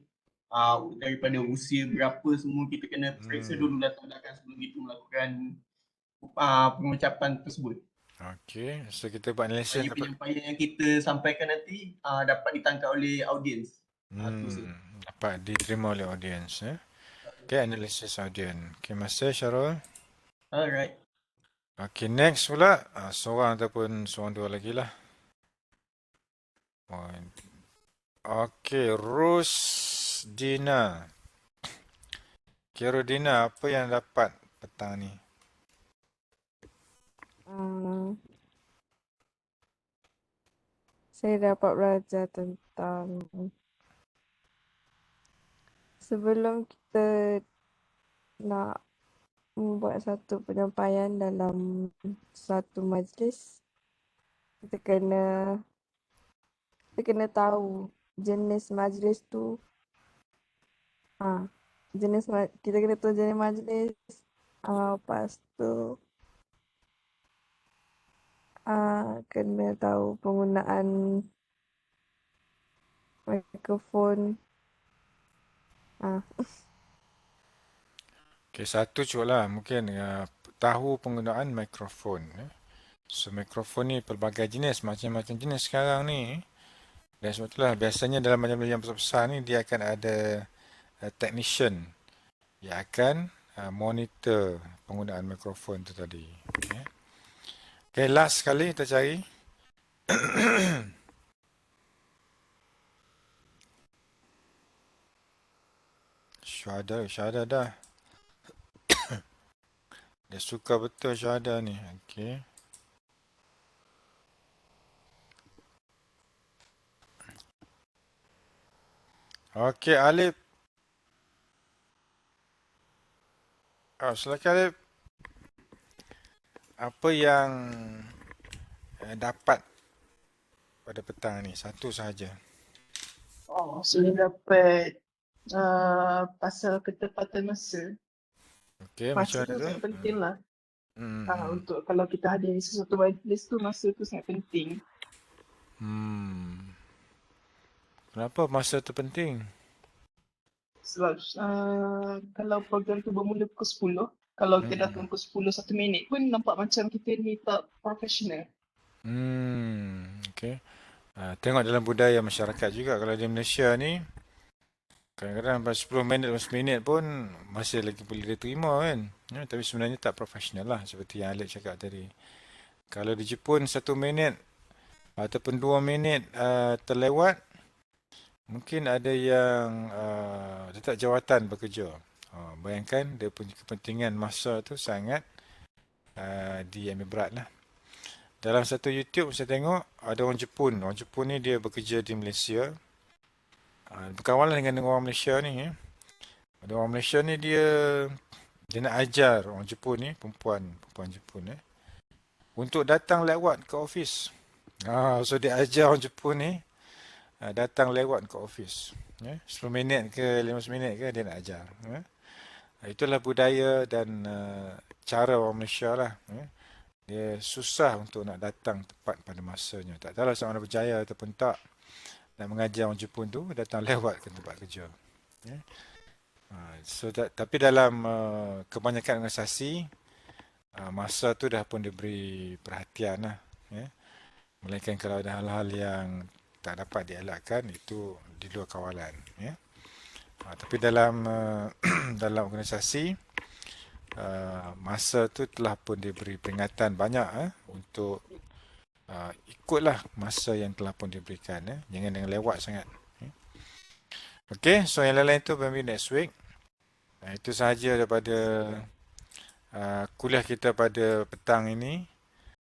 daripada usia berapa, semua kita kena periksa dulu latar belakang sebelum kita melakukan pengucapan tersebut. Okey, so kita buat analisis. Supaya penyampaian yang kita sampaikan nanti dapat ditangkap oleh audience. Dapat diterima oleh audience. Okay, analisis audience. Okay, masa Syarul. Alright. Okay, next pula. Seorang ataupun seorang dua lagi lah. Okay, Rusdina. Okay, Rodina, apa yang dapat petang ni? Saya dapat belajar tentang sebelum kita nak membuat satu penyampaian dalam satu majlis, kita kena tahu jenis majlis tu. Kita kena tahu jenis majlis. Lepas tu kena tahu penggunaan mikrofon. Okay, satu cukup lah. Mungkin tahu penggunaan mikrofon. So, mikrofon ni pelbagai jenis, macam-macam jenis sekarang ni. Dan sebab itulah biasanya dalam majlis yang besar-besar ni dia akan ada technician yang akan monitor penggunaan mikrofon tu tadi. Okay, last sekali kita cari. Syuhada dah. Dia suka betul Syuhada ni. Okay. Okey, Alif. Silakan Alif. Apa yang dapat pada petang ni? Satu sahaja. Saya dapat pasal ketepatan masa. Okey, Masa macam tu mana tu? sangat penting lah. Untuk kalau kita hadiri sesuatu majlis tu, masa tu sangat penting. Kenapa masa tu penting? Sebab kalau program tu bermula pukul 10, kalau kita datang pukul 10, 1 minit pun nampak macam kita ni tak profesional. Okey. Tengok dalam budaya masyarakat juga. Kalau di Malaysia ni, kadang-kadang 10 minit, 15 minit pun masih lagi boleh diterima kan. Tapi sebenarnya tak profesional lah, seperti yang Alif cakap tadi. Kalau di Jepun 1 minit ataupun 2 minit terlewat, mungkin ada yang letak jawatan bekerja. Bayangkan dia punya kepentingan masa tu sangat diambil berat lah. Dalam satu YouTube saya tengok ada orang Jepun. Orang Jepun ni dia bekerja di Malaysia. Berkawan dengan orang Malaysia ni. Ada orang Malaysia ni dia nak ajar orang Jepun ni, perempuan Jepun untuk datang lewat ke office. So dia ajar orang Jepun ni datang lewat ke office. 10 minit ke 15 minit ke dia nak ajar. Itulah budaya dan cara orang Malaysia lah. Dia susah untuk nak datang tepat pada masanya. Tak tahu sama ada berjaya ataupun tak. Nak mengajar orang Jepun tu datang lewat ke tempat kerja. Tapi dalam kebanyakan organisasi, masa tu dah pun diberi perhatian lah. Melainkan kalau ada hal-hal yang tak dapat dielakkan, itu di luar kawalan. Tapi dalam dalam organisasi, masa tu telah pun diberi peringatan banyak untuk ikutlah masa yang telah pun diberikan. Jangan lewat sangat. Okay, so yang lain-lain tu maybe next week. Itu sahaja daripada kuliah kita pada petang ini.